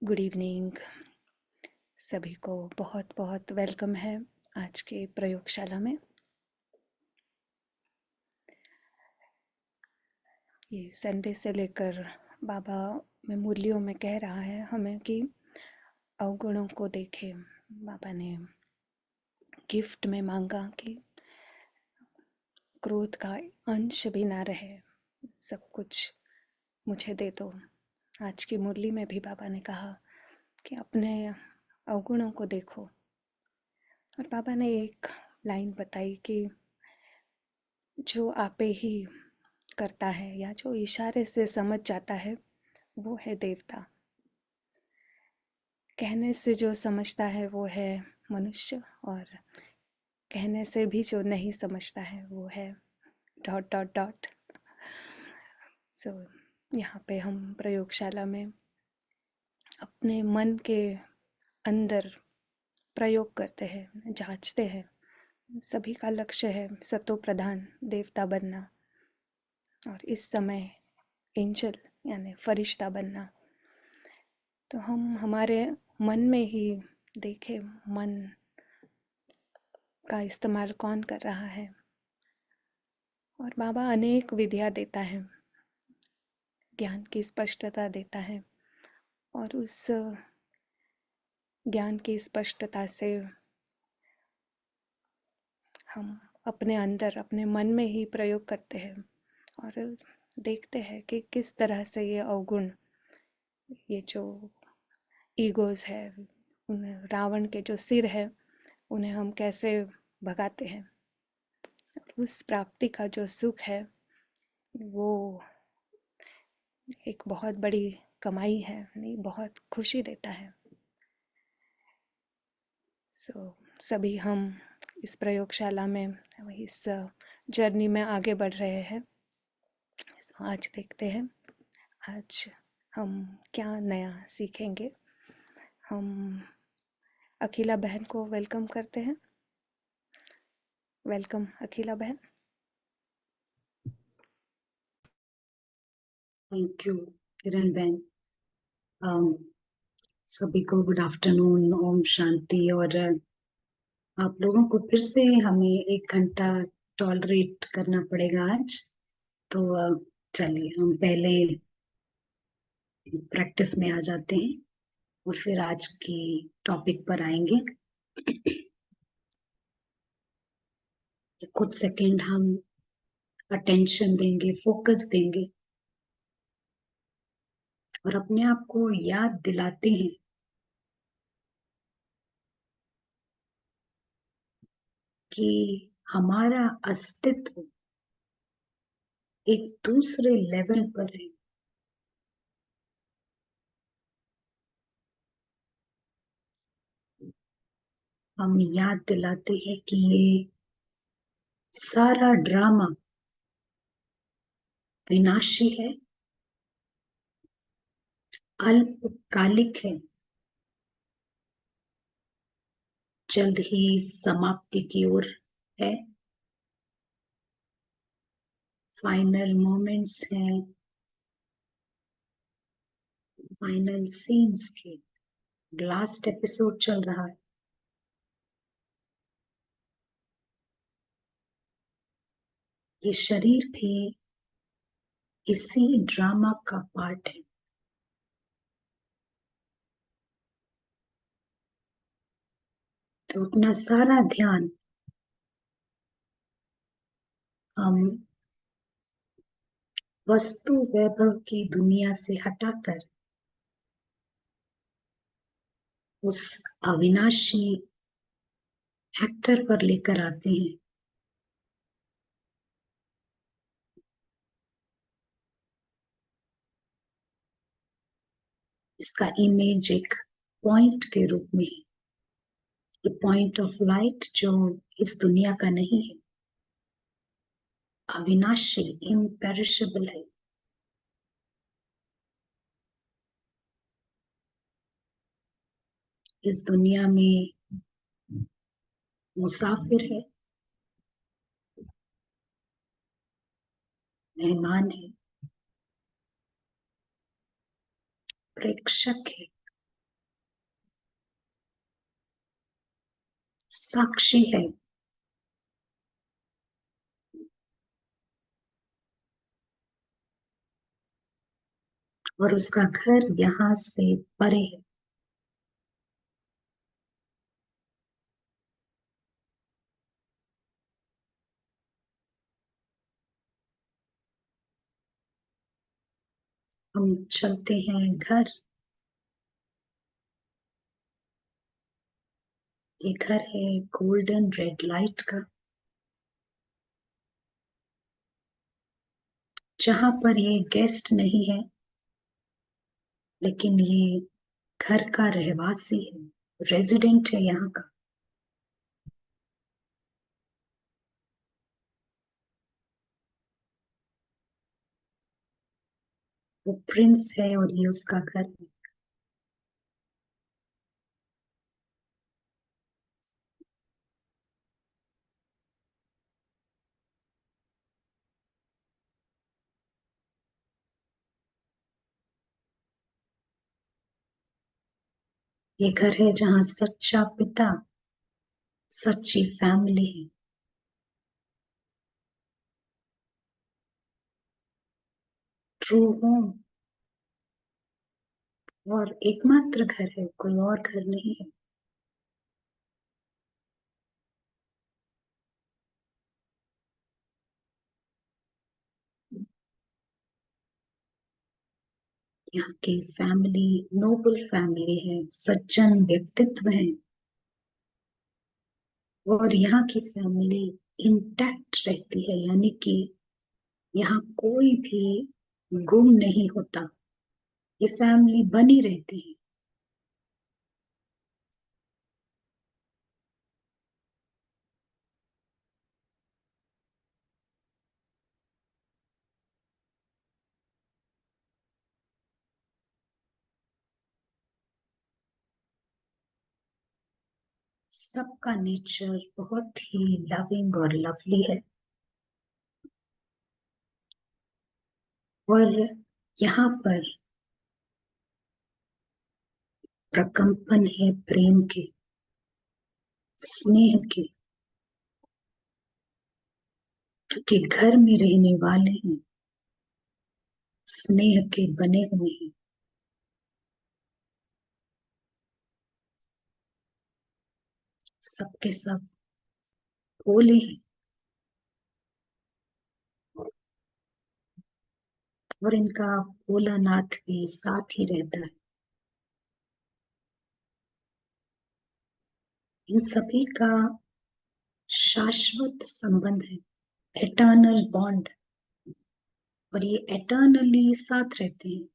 Good evening. सभी को बहुत बहुत वेलकम है आज के प्रयोगशाला में। ये संडे से लेकर बाबा में मुरलियों में कह रहा है हमें कि अवगुणों को देखें। बाबा ने गिफ्ट में मांगा कि क्रोध का अंश भी ना रहे, सब कुछ मुझे दे दो। आज की मुरली में भी बाबा ने कहा कि अपने अवगुणों को देखो। और बाबा ने एक लाइन बताई कि जो आपे ही करता है या जो इशारे से समझ जाता है वो है देवता। कहने से जो समझता है वो है मनुष्य, और कहने से भी जो नहीं समझता है वो है डॉट डॉट डॉट। सो यहाँ पे हम प्रयोगशाला में अपने मन के अंदर प्रयोग करते हैं, जांचते हैं। सभी का लक्ष्य है सतो प्रधान देवता बनना, और इस समय एंजल यानी फरिश्ता बनना। तो हम हमारे मन में ही देखें, मन का इस्तेमाल कौन कर रहा है। और बाबा अनेक विधियाँ देता है, ज्ञान की स्पष्टता देता है, और उस ज्ञान की स्पष्टता से हम अपने अंदर अपने मन में ही प्रयोग करते हैं और देखते हैं कि किस तरह से ये अवगुण, ये जो ईगोज़ है, उन्हें रावण के जो सिर है उन्हें हम कैसे भगाते हैं। उस प्राप्ति का जो सुख है वो एक बहुत बड़ी कमाई है, नहीं, बहुत खुशी देता है। सभी हम इस प्रयोगशाला में इस जर्नी में आगे बढ़ रहे हैं। आज देखते हैं आज हम क्या नया सीखेंगे। हम अखिला बहन को वेलकम करते हैं। वेलकम अखिला बहन। थैंक यू किरण बहन। सभी को गुड आफ्टरनून, ओम शांति। और आप लोगों को फिर से हमें 1 घंटा टॉलरेट करना पड़ेगा आज। तो चलिए हम पहले प्रैक्टिस में आ जाते हैं और फिर आज की टॉपिक पर आएंगे। कुछ सेकंड हम अटेंशन देंगे, फोकस देंगे और अपने आप को याद दिलाते हैं कि हमारा अस्तित्व एक दूसरे लेवल पर है। हम याद दिलाते हैं कि ये सारा ड्रामा विनाशी है, अल्पकालिक है, जल्द ही समाप्ति की ओर है। फाइनल मोमेंट्स हैं, फाइनल सीन्स के लास्ट एपिसोड चल रहा है। ये शरीर भी इसी ड्रामा का पार्ट है। तो अपना सारा ध्यान हम वस्तु वैभव की दुनिया से हटाकर उस अविनाशी एक्टर पर लेकर आते हैं। इसका इमेज एक पॉइंट के रूप में है, पॉइंट ऑफ लाइट जो इस दुनिया का नहीं है, अविनाशी, इम्पेरिशेबल है। इस दुनिया में मुसाफिर है, मेहमान है, प्रेक्षक है, साक्षी है और उसका घर यहाँ से परे है। हम चलते हैं घर। ये घर है गोल्डन रेड लाइट का, जहां पर ये गेस्ट नहीं है, लेकिन ये घर का रहवासी है, रेजिडेंट है यहाँ का। वो प्रिंस है और ये उसका घर है। ये घर है जहाँ सच्चा पिता, सच्ची फैमिली है। ट्रू होम, और एकमात्र घर है, कोई और घर नहीं है। यहाँ की फैमिली नोबल फैमिली है, सज्जन व्यक्तित्व है, और यहाँ की फैमिली इंटैक्ट रहती है, यानी कि यहाँ कोई भी गुम नहीं होता, ये फैमिली बनी रहती है। सबका नेचर बहुत ही लविंग और लवली है, और यहाँ पर प्रकंपन है प्रेम के, स्नेह के, क्योंकि घर में रहने वाले हैं, स्नेह के बने हुए हैं। सबके सब भोले हैं, और इनका भोलानाथ भी साथ ही रहता है। इन सभी का शाश्वत संबंध है, एटर्नल बॉन्ड, और ये एटर्नली साथ रहते हैं,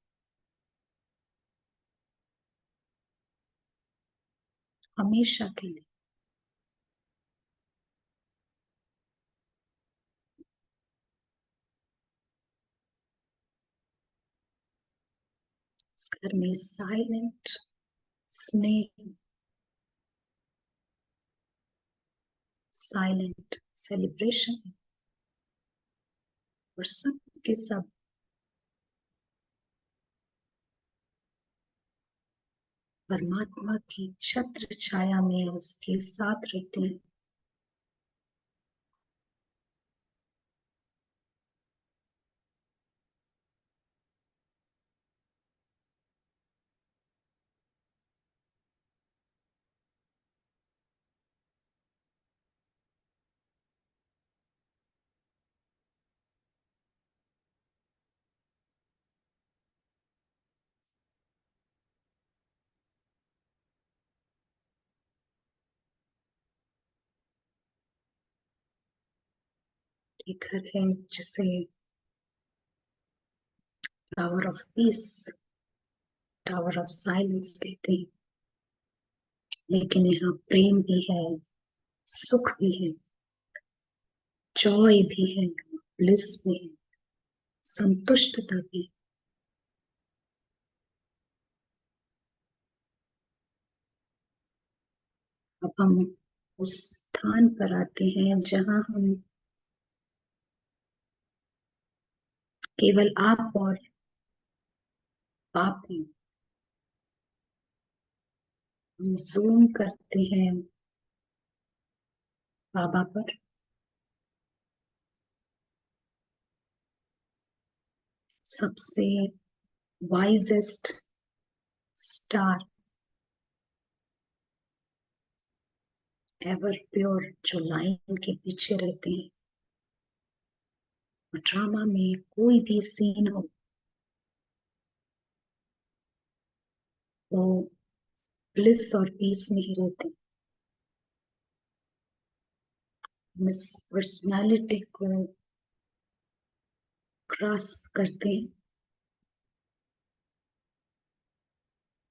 हमेशा के लिए। इस घर में साइलेंट स्नेह, साइलेंट सेलिब्रेशन, और सब के सब परमात्मा की छत्र छाया में उसके साथ रहते हैं। ये घर है जिसे tower of peace, tower of silence कहते हैं, लेकिन यहाँ प्रेम भी है, सुख भी है, जॉय भी है, ब्लिस भी है, संतुष्टता भी। अब हम उस स्थान पर आते हैं जहां हम केवल आप और आप हैं। हम जूम करते हैं बाबा पर, सबसे वाइजेस्ट स्टार, एवर प्योर, जो लाइन के पीछे रहते हैं। ड्रामा में कोई भी सीन हो, वो ब्लिस और पीस में ही रहते हैं। मिस पर्सनालिटी को ग्रास्प करते हैं,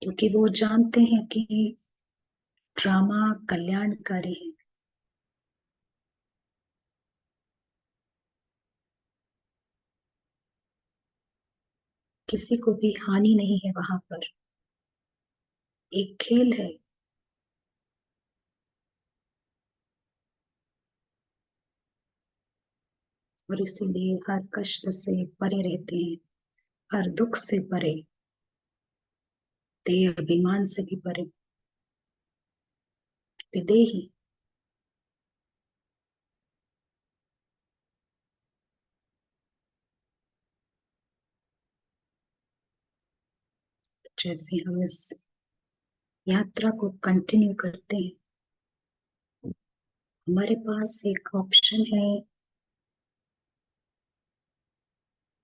क्योंकि वो जानते हैं कि ड्रामा कल्याणकारी है। किसी को भी हानि नहीं है वहां पर, एक खेल है। और इसीलिए हर कष्ट से परे रहते हैं, हर दुख से परे, देह अभिमान से भी परे, विदेही। जैसे हम इस यात्रा को कंटिन्यू करते हैं, हमारे पास एक ऑप्शन है।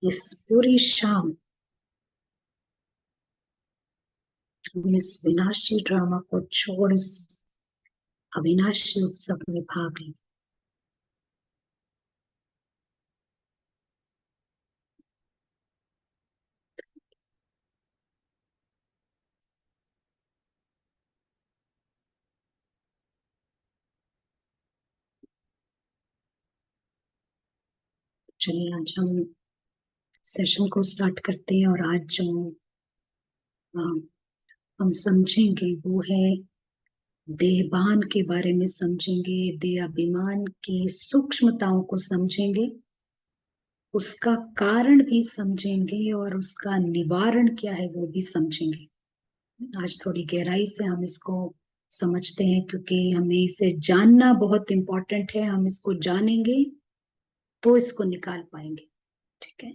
इस पूरी शाम हम इस विनाशी ड्रामा को छोड़ इस अविनाशी उत्सव में भाग लें। चलिए आज हम सेशन को स्टार्ट करते हैं। और आज जो अ, हम समझेंगे वो है देहभान के बारे में समझेंगे, देह अभिमान की सूक्ष्मताओं को समझेंगे, उसका कारण भी समझेंगे और उसका निवारण क्या है वो भी समझेंगे। आज थोड़ी गहराई से हम इसको समझते हैं, क्योंकि हमें इसे जानना बहुत इम्पोर्टेंट है। हम इसको जानेंगे तो इसको निकाल पाएंगे। ठीक है,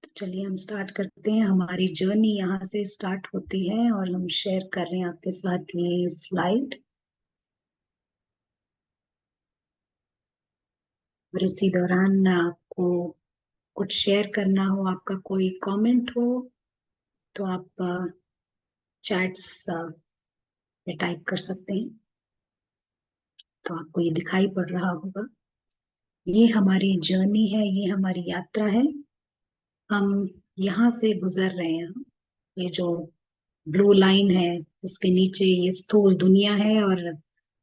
तो चलिए हम स्टार्ट करते हैं। हमारी जर्नी यहाँ से स्टार्ट होती है और हम शेयर कर रहे हैं आपके साथ ये स्लाइड। और इसी दौरान आपको कुछ शेयर करना हो, आपका कोई कमेंट हो, तो आप चैट्स में टाइप कर सकते हैं। तो आपको ये दिखाई पड़ रहा होगा, ये हमारी जर्नी है, ये हमारी यात्रा है। हम यहाँ से गुजर रहे हैं। ये जो ब्लू लाइन है, इसके नीचे ये स्थूल दुनिया है और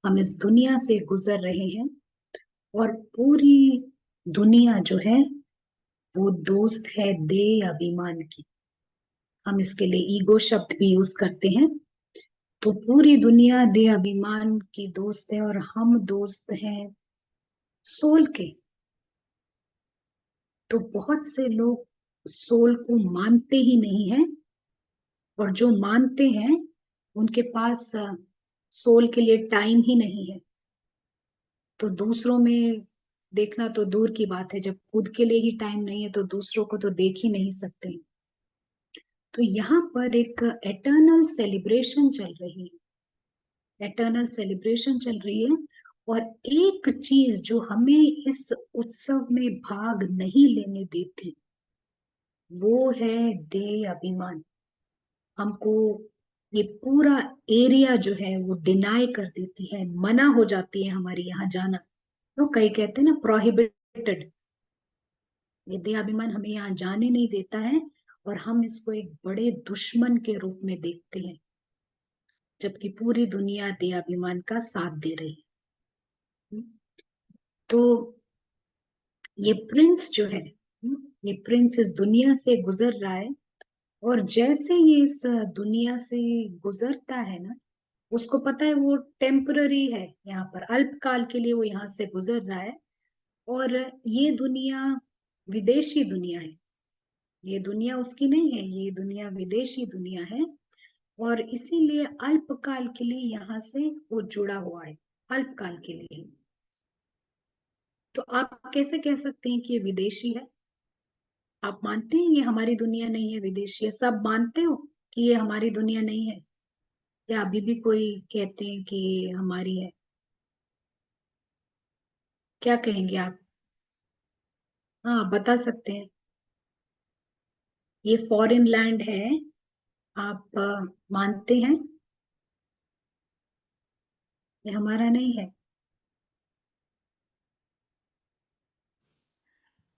हम इस दुनिया से गुजर रहे हैं। और पूरी दुनिया जो है वो दोस्त है देह अभिमान की। हम इसके लिए ईगो शब्द भी यूज करते हैं। तो पूरी दुनिया देह अभिमान की दोस्त है और हम दोस्त हैं सोल के। तो बहुत से लोग सोल को मानते ही नहीं है, और जो मानते हैं उनके पास सोल के लिए टाइम ही नहीं है। तो दूसरों में देखना तो दूर की बात है, जब खुद के लिए ही टाइम नहीं है तो दूसरों को तो देख ही नहीं सकते। तो यहाँ पर एक एटर्नल सेलिब्रेशन चल रही है, एटर्नल सेलिब्रेशन चल रही है। और एक चीज जो हमें इस उत्सव में भाग नहीं लेने देती, वो है देह अभिमान। हमको ये पूरा एरिया जो है वो डिनाई कर देती है, मना हो जाती है हमारे यहाँ जाना। तो कई कहते हैं ना प्रोहिबिटेड, ये देहाभिमान हमें यहाँ जाने नहीं देता है। और हम इसको एक बड़े दुश्मन के रूप में देखते हैं, जबकि पूरी दुनिया देहाभिमान का साथ दे रही है। तो ये प्रिंस जो है, ये प्रिंस इस दुनिया से गुजर रहा है। और जैसे ये इस दुनिया से गुजरता है ना, उसको पता है वो टेम्पररी है, यहाँ पर अल्पकाल के लिए वो यहाँ से गुजर रहा है। और ये दुनिया विदेशी दुनिया है, ये दुनिया उसकी नहीं है, ये दुनिया विदेशी दुनिया है। और इसीलिए अल्पकाल के लिए यहाँ से वो जुड़ा हुआ है, अल्पकाल के लिए। तो आप कैसे कह सकते हैं कि ये विदेशी है? आप मानते हैं ये हमारी दुनिया नहीं है, विदेशी है? सब मानते हो कि ये हमारी दुनिया नहीं है, या अभी भी कोई कहते हैं कि ये हमारी है? क्या कहेंगे आप? हाँ, बता सकते हैं। ये फॉरेन लैंड है, आप मानते हैं ये हमारा नहीं है?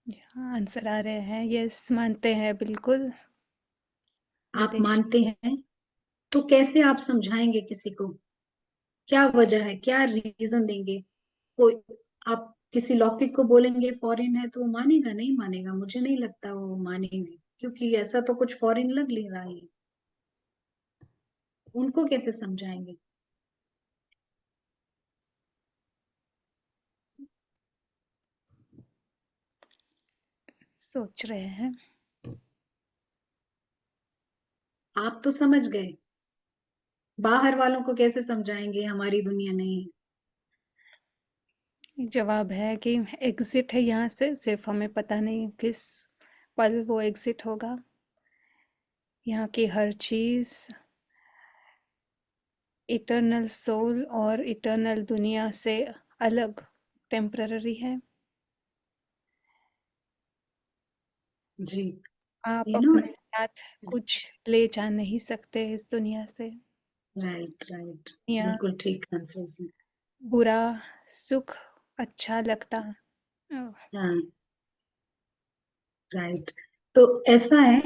हाँ, आंसर आ रहे हैं, यस मानते हैं बिल्कुल आप विदेश। मानते हैं? तो कैसे आप समझाएंगे किसी को? क्या वजह है, क्या रीजन देंगे? कोई, आप किसी लौकिक को बोलेंगे फॉरेन है तो वो मानेगा? नहीं मानेगा, मुझे नहीं लगता वो मानेंगे, क्योंकि ऐसा तो कुछ फॉरेन लग ले रहा है। उनको कैसे समझाएंगे? सोच रहे हैं। आप तो समझ गए, बाहर वालों को कैसे समझाएंगे हमारी दुनिया नहीं? जवाब है कि एग्जिट है यहाँ से, सिर्फ हमें पता नहीं किस पल वो एग्जिट होगा। यहाँ की हर चीज़ इटर्नल सोल और इटर्नल दुनिया से अलग टेम्पररी है। जी। आप यू नो। अपने साथ कुछ ले जा नहीं सकते इस दुनिया से। Right, right. या बिल्कुल ठीक आंसर से। बुरा, सुख, अच्छा लगता। हाँ, राइट। तो ऐसा है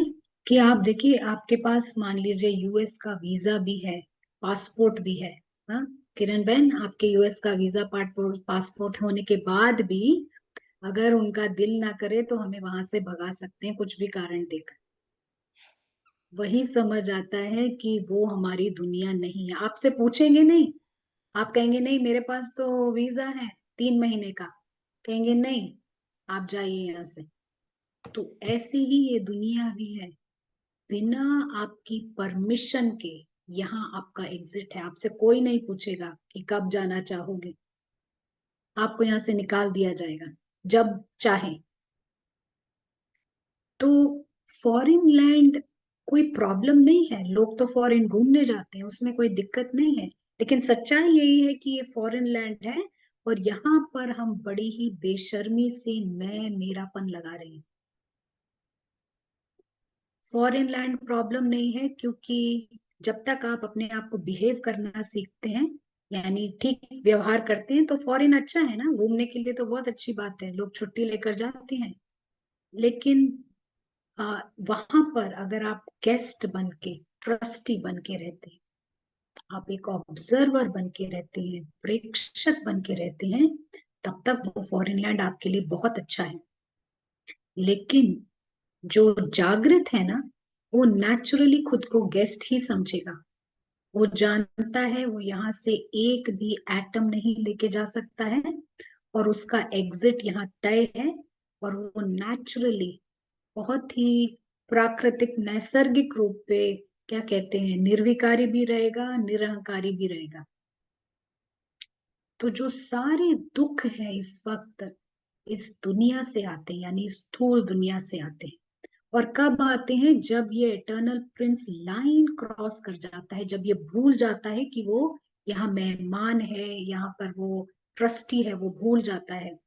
कि आप देखिए, आपके पास मान लीजिए यूएस का वीजा भी है, पासपोर्ट भी है। हाँ, किरण बहन, आपके यूएस का वीजा पासपोर्ट पासपोर्ट होने के बाद भी अगर उनका दिल ना करे तो हमें वहां से भगा सकते हैं कुछ भी कारण देकर। वही समझ आता है कि वो हमारी दुनिया नहीं है। आपसे पूछेंगे नहीं, आप कहेंगे नहीं मेरे पास तो वीजा है 3 महीने का, कहेंगे नहीं आप जाइए यहाँ से। तो ऐसे ही ये दुनिया भी है, बिना आपकी परमिशन के यहाँ आपका एग्जिट है। आपसे कोई नहीं पूछेगा कि कब जाना चाहोगे, आपको यहाँ से निकाल दिया जाएगा जब चाहे। तो फॉरेन लैंड कोई प्रॉब्लम नहीं है, लोग तो फॉरेन घूमने जाते हैं, उसमें कोई दिक्कत नहीं है। लेकिन सच्चाई यही है कि ये फॉरेन लैंड है, और यहाँ पर हम बड़ी ही बेशर्मी से मैं मेरापन लगा रहे हैं। फॉरेन लैंड प्रॉब्लम नहीं है, क्योंकि जब तक आप अपने आप को बिहेव करना सीखते हैं, यानी ठीक व्यवहार करते हैं, तो फॉरेन अच्छा है ना, घूमने के लिए तो बहुत अच्छी बात है, लोग छुट्टी लेकर जाते हैं। लेकिन वहां पर अगर आप गेस्ट बन के, ट्रस्टी बन के रहते हैं, आप एक ऑब्जर्वर बन के रहते हैं, प्रेक्षक बन के रहते हैं, तब तक वो फॉरेन लैंड आपके लिए बहुत अच्छा है। लेकिन जो जागृत है ना, वो नेचुरली खुद को गेस्ट ही समझेगा। वो जानता है वो यहाँ से एक भी एटम नहीं लेके जा सकता है, और उसका एग्जिट यहाँ तय है। और वो नेचुरली, बहुत ही प्राकृतिक नैसर्गिक रूप पे, क्या कहते हैं, निर्विकारी भी रहेगा, निरहंकारी भी रहेगा। तो जो सारे दुख है इस वक्त, इस दुनिया से आते हैं, यानी इस स्थूल दुनिया से आते हैं। और कब आते हैं? जब ये इटर्नल प्रिंस लाइन क्रॉस कर जाता है, जब ये भूल जाता है कि वो यहाँ मेहमान है, यहाँ पर वो ट्रस्टी है, वो भूल जाता है।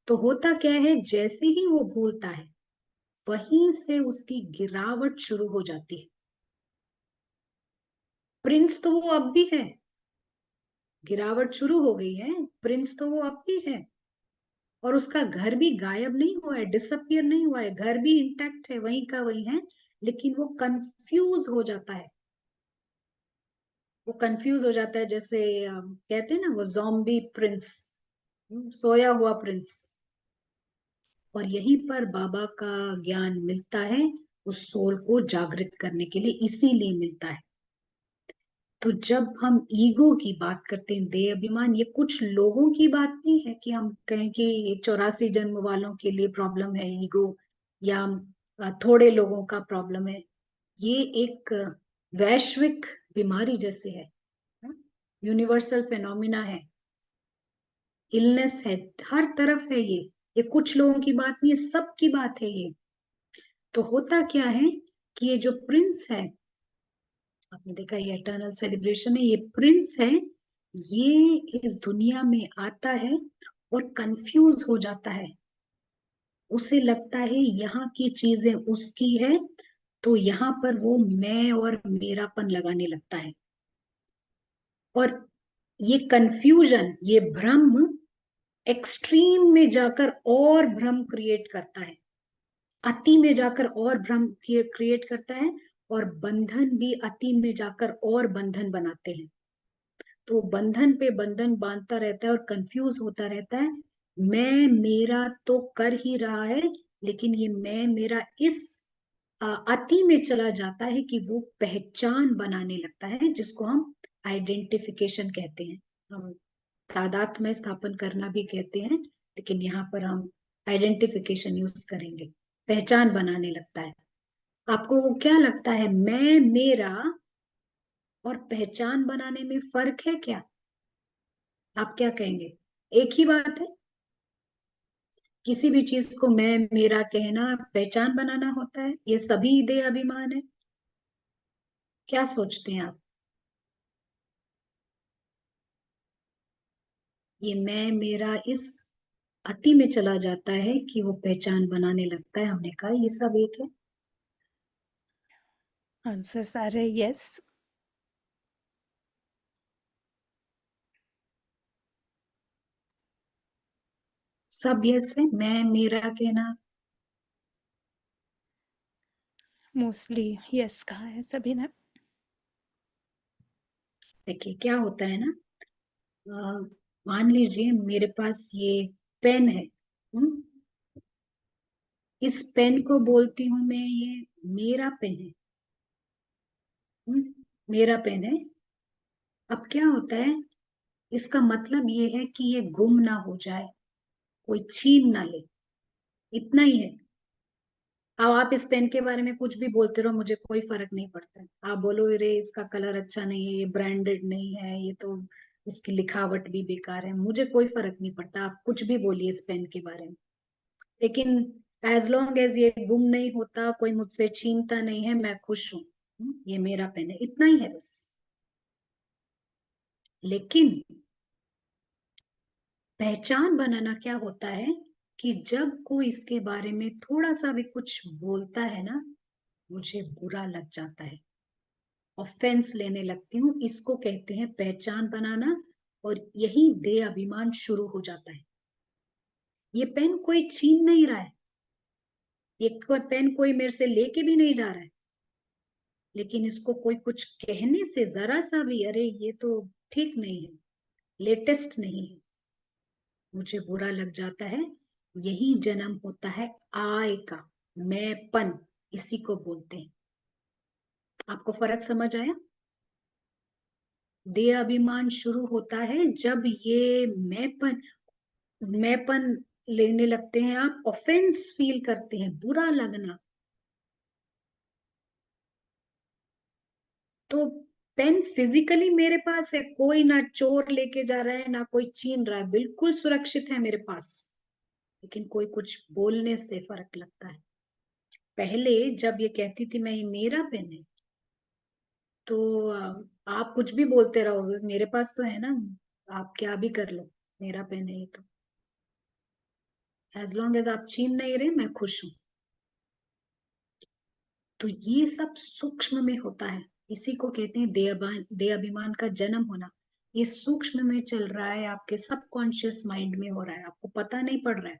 तो होता क्या है, जैसे ही वो भूलता है, वहीं से उसकी गिरावट शुरू हो जाती है। प्रिंस तो वो अब भी है, गिरावट शुरू हो गई है, प्रिंस तो वो अब भी है। और उसका घर भी गायब नहीं हुआ है, डिसअपियर नहीं हुआ है, घर भी इंटैक्ट है, वहीं का वहीं है। लेकिन वो कंफ्यूज हो जाता है, वो कंफ्यूज हो जाता है, जैसे कहते हैं ना, वो जॉम्बी प्रिंस, सोया हुआ प्रिंस। और यहीं पर बाबा का ज्ञान मिलता है, उस सोल को जागृत करने के लिए इसीलिए मिलता है। तो जब हम ईगो की बात करते हैं, देह अभिमान, ये कुछ लोगों की बात नहीं है कि हम कहें कि 84 जन्म वालों के लिए प्रॉब्लम है ईगो, या थोड़े लोगों का प्रॉब्लम है। ये एक वैश्विक बीमारी जैसे है, यूनिवर्सल फेनोमिना है। इलनेस है, हर तरफ है ये कुछ लोगों की बात नहीं है, सबकी बात है ये। तो होता क्या है कि ये जो प्रिंस है, आपने देखा ये एटर्नल सेलिब्रेशन है, ये प्रिंस है, ये इस दुनिया में आता है और कंफ्यूज हो जाता है। उसे लगता है यहाँ की चीजें उसकी है, तो यहाँ पर वो मैं और मेरापन लगाने लगता है। और ये कंफ्यूजन, ये भ्रम एक्सट्रीम में जाकर और भ्रम क्रिएट करता है, अति में जाकर और भ्रम क्रिएट करता है, और बंधन भी अति में जाकर और बंधन बनाते हैं। तो बंधन पे बंधन बांधता रहता है और कंफ्यूज होता रहता है। मैं मेरा तो कर ही रहा है, लेकिन ये मैं मेरा इस अति में चला जाता है कि वो पहचान बनाने लगता है, जिसको हम आइडेंटिफिकेशन कहते हैं। हम तादात्म्य स्थापन करना भी कहते हैं, लेकिन यहाँ पर हम आइडेंटिफिकेशन यूज करेंगे। पहचान बनाने लगता है। आपको क्या लगता है, मैं मेरा और पहचान बनाने में फर्क है क्या? आप क्या कहेंगे? एक ही बात है? किसी भी चीज को मैं मेरा कहना पहचान बनाना होता है? ये सभी देह अभिमान है? क्या सोचते हैं आप? ये मैं मेरा इस अति में चला जाता है कि वो पहचान बनाने लगता है। हमने कहा ये सब एक है। आंसर सारे यस। सब यस है, मैं मेरा कहना। मोस्टली यस कहा है सभी ने। देखिए क्या होता है ना, मान लीजिए मेरे पास ये पेन है। हम्म, इस पेन को बोलती हूं मैं, ये मेरा पेन है। मेरा पेन है। अब क्या होता है, इसका मतलब ये है कि ये गुम ना हो जाए, कोई छीन ना ले, इतना ही है। अब आप इस पेन के बारे में कुछ भी बोलते रहो, मुझे कोई फर्क नहीं पड़ता है। आप बोलो रे इसका कलर अच्छा नहीं है, ये ब्रांडेड नहीं है, ये तो इसकी लिखावट भी बेकार है, मुझे कोई फर्क नहीं पड़ता। आप कुछ भी बोलिए इस पेन के बारे में, लेकिन एज लॉन्ग एज ये गुम नहीं होता, कोई मुझसे छीनता नहीं है, मैं खुश हूं। ये मेरा पेन है, इतना ही है बस। लेकिन पहचान बनाना क्या होता है कि जब कोई इसके बारे में थोड़ा सा भी कुछ बोलता है ना, मुझे बुरा लग जाता है, ऑफेंस लेने लगती हूँ। इसको कहते हैं पहचान बनाना, और यही देह अभिमान शुरू हो जाता है। ये पेन कोई छीन नहीं रहा है, ये पेन कोई मेरे से लेके भी नहीं जा रहा है, लेकिन इसको कोई कुछ कहने से जरा सा भी, अरे ये तो ठीक नहीं है, लेटेस्ट नहीं है, मुझे बुरा लग जाता है। यही जन्म होता है आय का, मैंपन, इसी को बोलते हैं। आपको फर्क समझ आया? देह अभिमान शुरू होता है जब ये मैंपन लेने लगते हैं, आप ऑफेंस फील करते हैं, बुरा लगना। तो पेन फिजिकली मेरे पास है, कोई ना चोर लेके जा रहा है ना कोई छीन रहा है, बिल्कुल सुरक्षित है मेरे पास, लेकिन कोई कुछ बोलने से फर्क लगता है। पहले जब ये कहती थी मैं, ये मेरा पेन है, तो आप कुछ भी बोलते रहो, मेरे पास तो है ना, आप क्या भी कर लो, मेरा पेन है ये तो, एज लॉन्ग एज आप छीन नहीं रहे मैं खुश हूं। तो ये सब सूक्ष्म में होता है, इसी को कहते हैं देह अभिमान का जन्म होना। ये सूक्ष्म में चल रहा है, आपके सबकॉन्शियस माइंड में हो रहा है, आपको पता नहीं पड़ रहा है,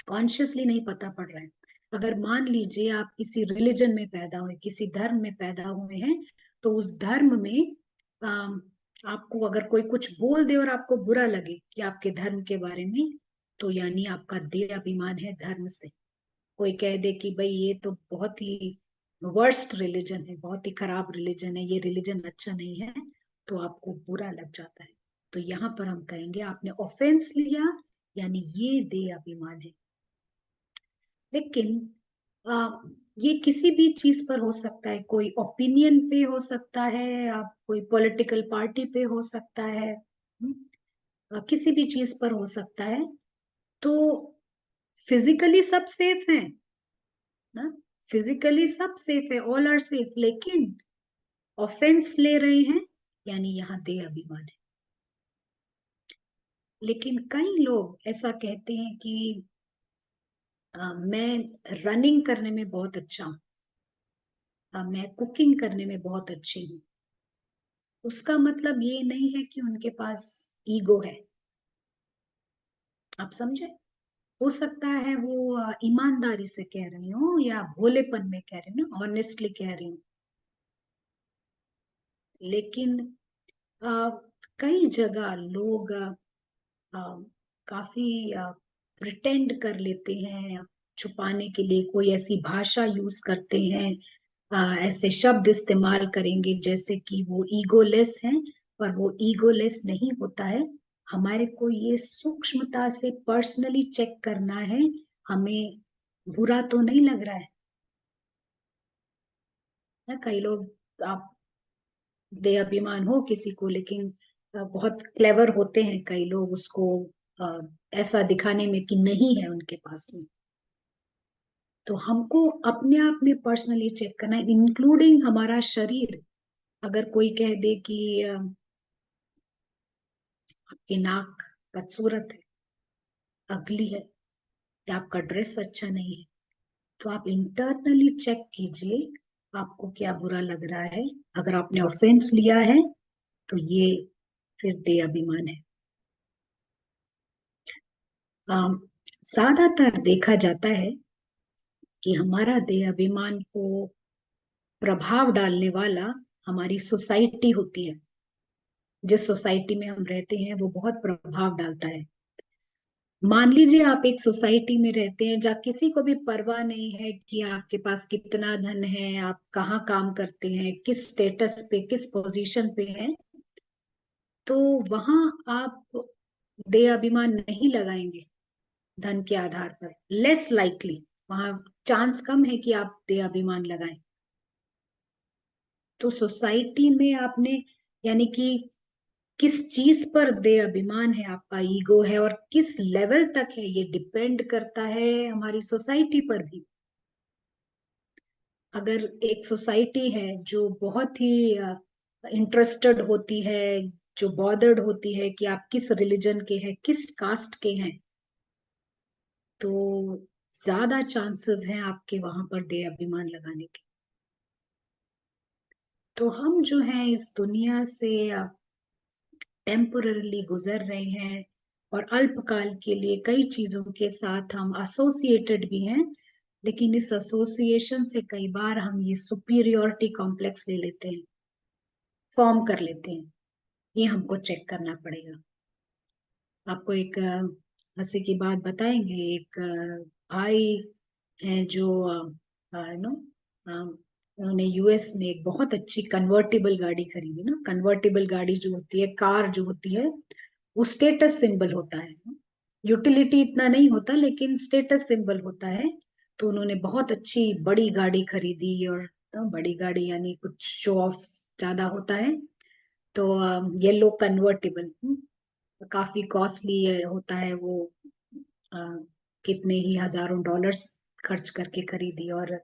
कॉन्शियसली नहीं पता पड़ रहा है। अगर मान लीजिए आप किसी रिलीजन में पैदा हुए, किसी धर्म में पैदा हुए हैं, तो उस धर्म में अम, आपको अगर कोई कुछ बोल दे और आपको बुरा लगे कि आपके धर्म के बारे में, तो यानी आपका देह अभिमान है धर्म से। कोई कह दे कि भाई ये तो बहुत ही वर्स्ट रिलीजन है, बहुत ही खराब रिलीजन है, ये रिलीजन अच्छा नहीं है, तो आपको बुरा लग जाता है। तो यहाँ पर हम कहेंगे आपने ऑफेंस लिया, यानी ये देह अभिमान है। लेकिन आ, ये किसी भी चीज पर हो सकता है, कोई ओपिनियन पे हो सकता है, आप कोई पॉलिटिकल पार्टी पे हो सकता है, किसी भी चीज पर हो सकता है। तो फिजिकली सब सेफ है ना, फिजिकली सब सेफ है, ऑल आर सेफ, लेकिन ऑफेंस ले रहे हैं, यानी यहाँ दे अभिमान है। लेकिन कई लोग ऐसा कहते हैं कि मैं रनिंग करने में बहुत अच्छा हूँ, मैं कुकिंग करने में बहुत अच्छी हूँ। उसका मतलब ये नहीं है कि उनके पास ईगो है, आप समझे। हो सकता है वो ईमानदारी से कह रही हूँ या भोलेपन में कह रही हूँ, ऑनेस्टली कह रही हूँ। लेकिन अ, कई जगह लोग अ, काफी प्रिटेंड कर लेते हैं, छुपाने के लिए कोई ऐसी भाषा यूज करते हैं, ऐसे शब्द इस्तेमाल करेंगे जैसे कि वो ईगोलेस हैं, पर वो ईगोलेस नहीं होता है। हमारे को ये सूक्ष्मता से पर्सनली चेक करना है, हमें बुरा तो नहीं लग रहा है ना। कई लोग, आप दे अभिमान हो किसी को, लेकिन बहुत क्लेवर होते हैं कई लोग उसको अ, ऐसा दिखाने में कि नहीं है उनके पास में। तो हमको अपने आप में पर्सनली चेक करना है, इंक्लूडिंग हमारा शरीर। अगर कोई कह दे कि आपकी नाक बदसूरत है, अगली है, या आपका ड्रेस अच्छा नहीं है, तो आप इंटरनली चेक कीजिए आपको क्या बुरा लग रहा है। अगर आपने ऑफेंस लिया है तो ये फिर दे अभिमान है। अम, ज्यादातर देखा जाता है कि हमारा देह अभिमान को प्रभाव डालने वाला हमारी सोसाइटी होती है। जिस सोसाइटी में हम रहते हैं वो बहुत प्रभाव डालता है। मान लीजिए आप एक सोसाइटी में रहते हैं जहाँ किसी को भी परवाह नहीं है कि आपके पास कितना धन है, आप कहाँ काम करते हैं, किस स्टेटस पे, किस पोजीशन पे हैं। तो वहां आप देह अभिमान नहीं लगाएंगे धन के आधार पर, लेस लाइकली, वहां चांस कम है कि आप देह अभिमान लगाएं। तो सोसाइटी में आपने, यानी कि किस चीज पर दे अभिमान है, आपका ईगो है, और किस लेवल तक है, ये डिपेंड करता है हमारी सोसाइटी पर भी। अगर एक सोसाइटी है जो बहुत ही इंटरेस्टेड होती है, जो बॉदर्ड होती है कि आप किस रिलीजन के हैं, किस कास्ट के हैं, तो ज्यादा चांसेस हैं आपके वहां पर दे अभिमान लगाने के। तो हम जो है इस दुनिया से टेम्पोररली गुजर रहे हैं, और अल्पकाल के लिए कई चीजों के साथ हम एसोसिएटेड भी हैं। लेकिन इस एसोसिएशन से कई बार हम ये सुपीरियोरिटी कॉम्प्लेक्स ले लेते हैं, फॉर्म कर लेते हैं। ये हमको चेक करना पड़ेगा। आपको एक हंसी की बात बताएंगे। एक भाई हैं जो नो उन्होंने यूएस में एक बहुत अच्छी कन्वर्टेबल गाड़ी खरीदी ना। कन्वर्टेबल गाड़ी जो होती है, कार जो होती है, वो स्टेटस सिंबल होता है। यूटिलिटी इतना नहीं होता, लेकिन स्टेटस सिंबल होता है। तो उन्होंने बहुत अच्छी बड़ी गाड़ी खरीदी, और बड़ी गाड़ी यानी कुछ शो ऑफ ज्यादा होता है। तो येलो कन्वर्टेबल काफी कॉस्टली होता है वो। अ, कितने ही हजारों डॉलर्स खर्च करके खरीदी। और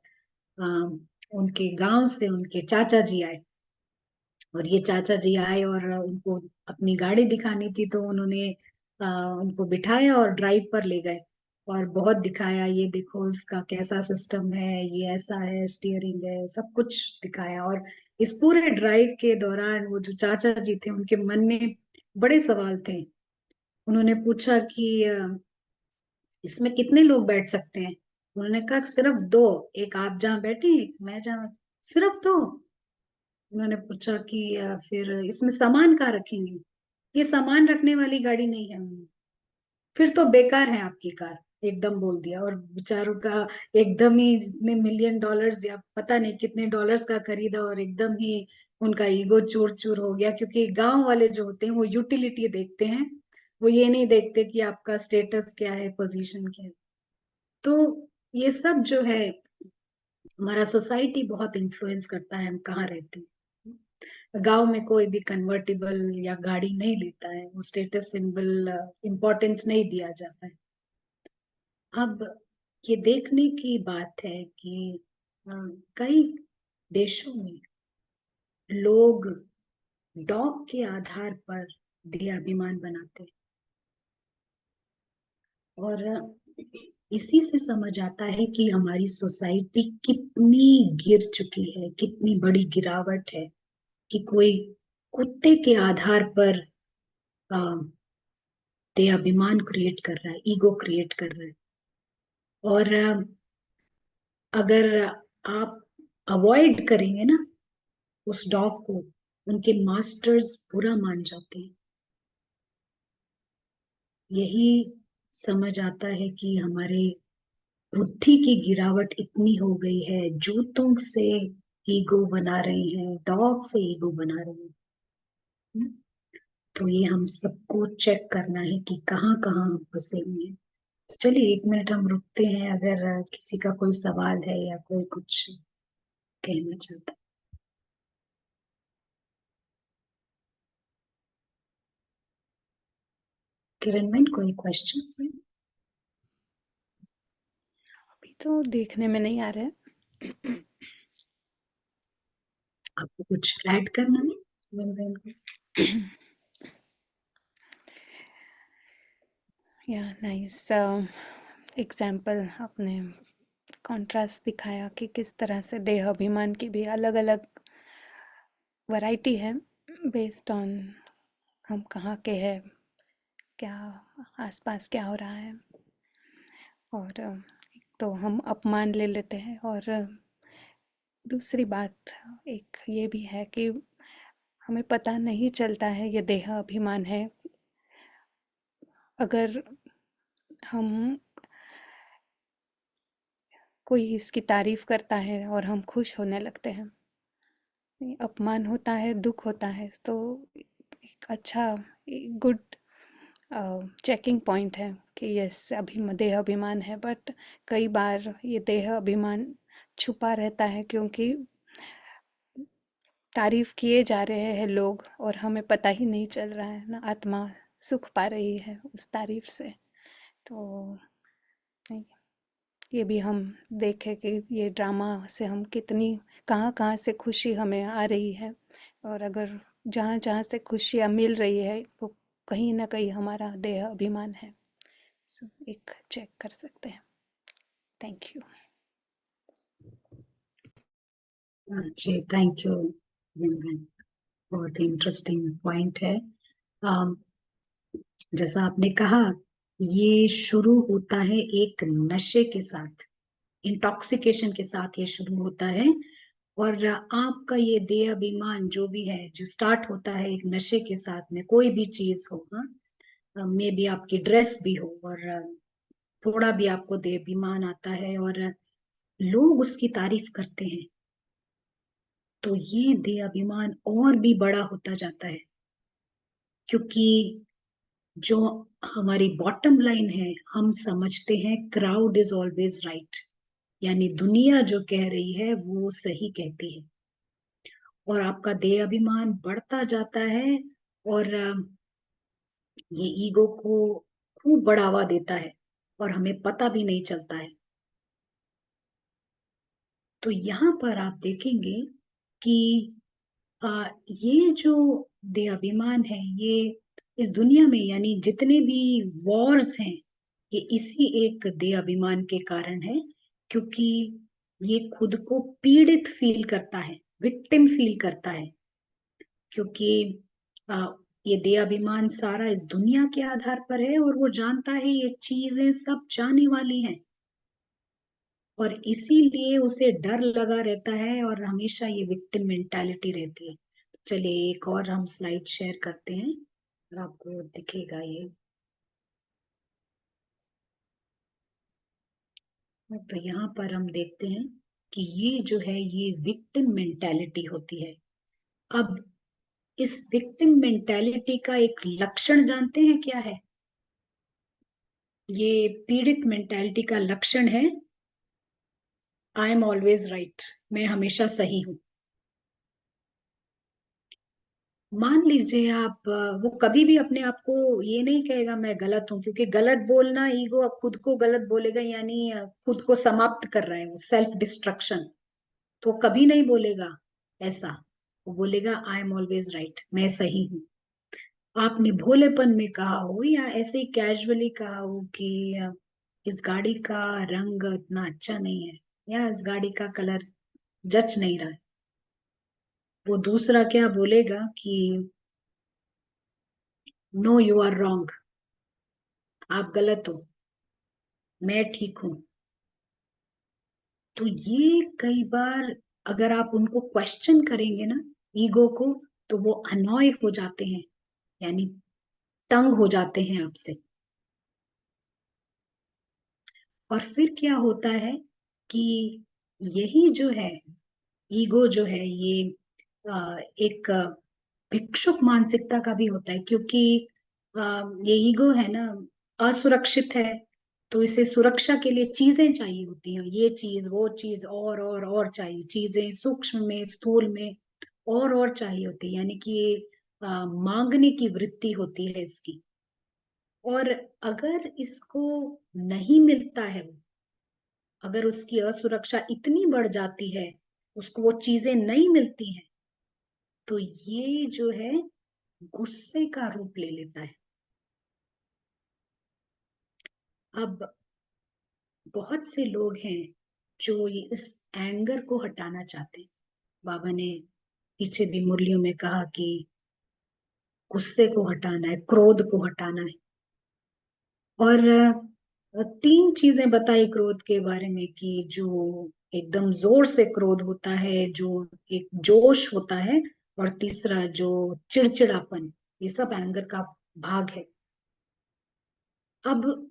उनके गांव से उनके चाचा जी आए, और ये चाचा जी आए और उनको अपनी गाड़ी दिखानी थी, तो उन्होंने उनको बिठाया और ड्राइव पर ले गए, और बहुत दिखाया, ये देखो इसका कैसा सिस्टम है, ये ऐसा है, स्टीयरिंग है, सब कुछ दिखाया। और इस पूरे ड्राइव के दौरान वो जो चाचा जी थे उनके मन में बड़े सवाल थे। उन्होंने पूछा कि इसमें कितने लोग बैठ सकते हैं। उन्होंने कहा सिर्फ दो, एक आप जहाँ बैठे, एक मैं जहाँ, सिर्फ दो। उन्होंने पूछा कि फिर इसमें सामान कहाँ रखेंगे, ये सामान रखने वाली गाड़ी नहीं है। फिर तो बेकार है आपकी कार, एकदम बोल दिया। और बेचारों का एकदम ही इतने मिलियन डॉलर्स या पता नहीं कितने डॉलर्स का खरीदा, और एकदम ही उनका ईगो चूर चूर हो गया। क्योंकि गांव वाले जो होते हैं वो यूटिलिटी देखते हैं, वो ये नहीं देखते कि आपका स्टेटस क्या है, पोजीशन क्या है। तो ये सब जो है, हमारा सोसाइटी बहुत इन्फ्लुएंस करता है हम कहाँ रहते हैं। गांव में कोई भी कन्वर्टिबल या गाड़ी नहीं लेता है, वो स्टेटस सिंबल इम्पोर्टेंस नहीं दिया जाता है। अब ये देखने की बात है कि अ, कई देशों में लोग डॉग के आधार पर देहाभिमान बनाते हैं, और इसी से समझ आता है कि हमारी सोसाइटी कितनी गिर चुकी है, कितनी बड़ी गिरावट है कि कोई कुत्ते के आधार पर अ, देहाभिमान क्रिएट कर रहा है, ईगो क्रिएट कर रहा है। और अगर आप अवॉइड करेंगे ना उस डॉग को, उनके मास्टर्स बुरा मान जाते हैं। यही समझ आता है कि हमारे बुद्धि की गिरावट इतनी हो गई है, जूतों से ईगो बना रहे हैं, डॉग से ईगो बना रहे हैं। हम्म? तो ये हम सबको चेक करना है कि कहाँ कहाँ हम फंसे हुए हैं। तो चलिए 1 मिनट हम रुकते हैं, अगर किसी का कोई सवाल है या कोई कुछ कहना चाहता है। किरण मैन, कोई क्वेश्चन है? अभी तो देखने में नहीं आ रहा है। आपको कुछ ऐड करना है किरण को? या नाइस एग्जाम्पल आपने कॉन्ट्रास्ट दिखाया कि किस तरह से देह अभिमान की भी अलग अलग वैरायटी है, बेस्ड ऑन हम कहाँ के हैं, क्या आसपास क्या हो रहा है। और एक तो हम अपमान ले लेते हैं, और दूसरी बात एक ये भी है कि हमें पता नहीं चलता है ये देह अभिमान है। अगर हम कोई इसकी तारीफ करता है और हम खुश होने लगते हैं, अपमान होता है, दुख होता है, तो एक अच्छा गुड चेकिंग पॉइंट है कि यस अभी देह अभिमान है। बट कई बार ये देह अभिमान छुपा रहता है, क्योंकि तारीफ किए जा रहे हैं लोग और हमें पता ही नहीं चल रहा है ना, आत्मा सुख पा रही है उस तारीफ से। तो ये भी हम देखें कि ये ड्रामा से हम कितनी कहाँ कहाँ से खुशी हमें आ रही है, और अगर जहाँ जहाँ से खुशियाँ मिल रही है वो कहीं ना कहीं हमारा देह अभिमान है। सो एक चेक कर सकते हैं। Thank you. जी, थैंक यू। बहुत ही इंटरेस्टिंग पॉइंट है। अम, जैसा आपने कहा, ये शुरू होता है एक नशे के साथ, इंटॉक्सिकेशन के साथ ये शुरू होता है। और आपका ये देह अभिमान जो भी है, जो स्टार्ट होता है एक नशे के साथ में, कोई भी चीज हो, हाँ, मे बी आपकी ड्रेस भी हो, और थोड़ा भी आपको देह अभिमान आता है और लोग उसकी तारीफ करते हैं, तो ये देह अभिमान और भी बड़ा होता जाता है। क्योंकि जो हमारी बॉटम लाइन है, हम समझते हैं क्राउड इज ऑलवेज राइट, यानी दुनिया जो कह रही है वो सही कहती है, और आपका देह अभिमान बढ़ता जाता है, और ये ईगो को खूब बढ़ावा देता है और हमें पता भी नहीं चलता है। तो यहाँ पर आप देखेंगे कि ये जो देहाभिमान है, ये इस दुनिया में यानी जितने भी वॉर्स हैं, ये इसी एक देहाभिमान के कारण है। क्योंकि ये खुद को पीड़ित फील करता है, विक्टिम फील करता है। क्योंकि आ, ये देहाभिमान सारा इस दुनिया के आधार पर है, और वो जानता है ये चीजें सब जाने वाली हैं, और इसीलिए उसे डर लगा रहता है, और हमेशा ये विक्टिम मेंटालिटी रहती है। चलिए एक और हम स्लाइड शेयर करते हैं और आपको दिखेगा ये। तो यहाँ पर हम देखते हैं कि ये जो है ये विक्टिम मेंटालिटी होती है। अब इस विक्टिम मेंटालिटी का एक लक्षण जानते हैं क्या है? ये पीड़ित मेंटालिटी का लक्षण है आई एम ऑलवेज राइट, मैं हमेशा सही हूं। मान लीजिए आप वो कभी भी अपने आप को ये नहीं कहेगा मैं गलत हूं, क्योंकि गलत बोलना, ईगो खुद को गलत बोलेगा यानी खुद को समाप्त कर रहा है, वो सेल्फ डिस्ट्रक्शन। तो वो कभी नहीं बोलेगा ऐसा। वो बोलेगा आई एम ऑलवेज राइट, मैं सही हूँ। आपने भोलेपन में कहा हो या ऐसे ही कैजुअली कहा हो कि इस गाड़ी का रंग इतना अच्छा नहीं है, या इस गाड़ी का कलर जच नहीं रहा है, वो दूसरा क्या बोलेगा कि नो यू आर रॉन्ग, आप गलत हो, मैं ठीक हूं। तो ये कई बार अगर आप उनको क्वेश्चन करेंगे ना, ईगो को, तो वो अनॉय हो जाते हैं, यानी तंग हो जाते हैं आपसे। और फिर क्या होता है कि यही जो है, ईगो जो है, ये एक भिक्षुक मानसिकता का भी होता है, क्योंकि ये ईगो है ना, असुरक्षित है। तो इसे सुरक्षा के लिए चीजें चाहिए होती हैं, ये चीज वो चीज, और चाहिए चीजें, सूक्ष्म में स्थूल में, और चाहिए होती है, यानी कि ये मांगने की वृत्ति होती है इसकी। और अगर इसको नहीं मिलता है, अगर उसकी असुरक्षा इतनी बढ़ जाती है, उसको वो चीजें नहीं मिलती हैं, तो ये जो है गुस्से का रूप ले लेता है। अब बहुत से लोग हैं जो ये इस एंगर को हटाना चाहते हैं। बाबा ने पीछे भी मुरलियों में कहा कि गुस्से को हटाना है, क्रोध को हटाना है। और तीन चीजें बताई क्रोध के बारे में, कि जो एकदम जोर से क्रोध होता है, जो एक जोश होता है, और तीसरा जो चिड़चिड़ापन, ये सब एंगर का भाग है। अब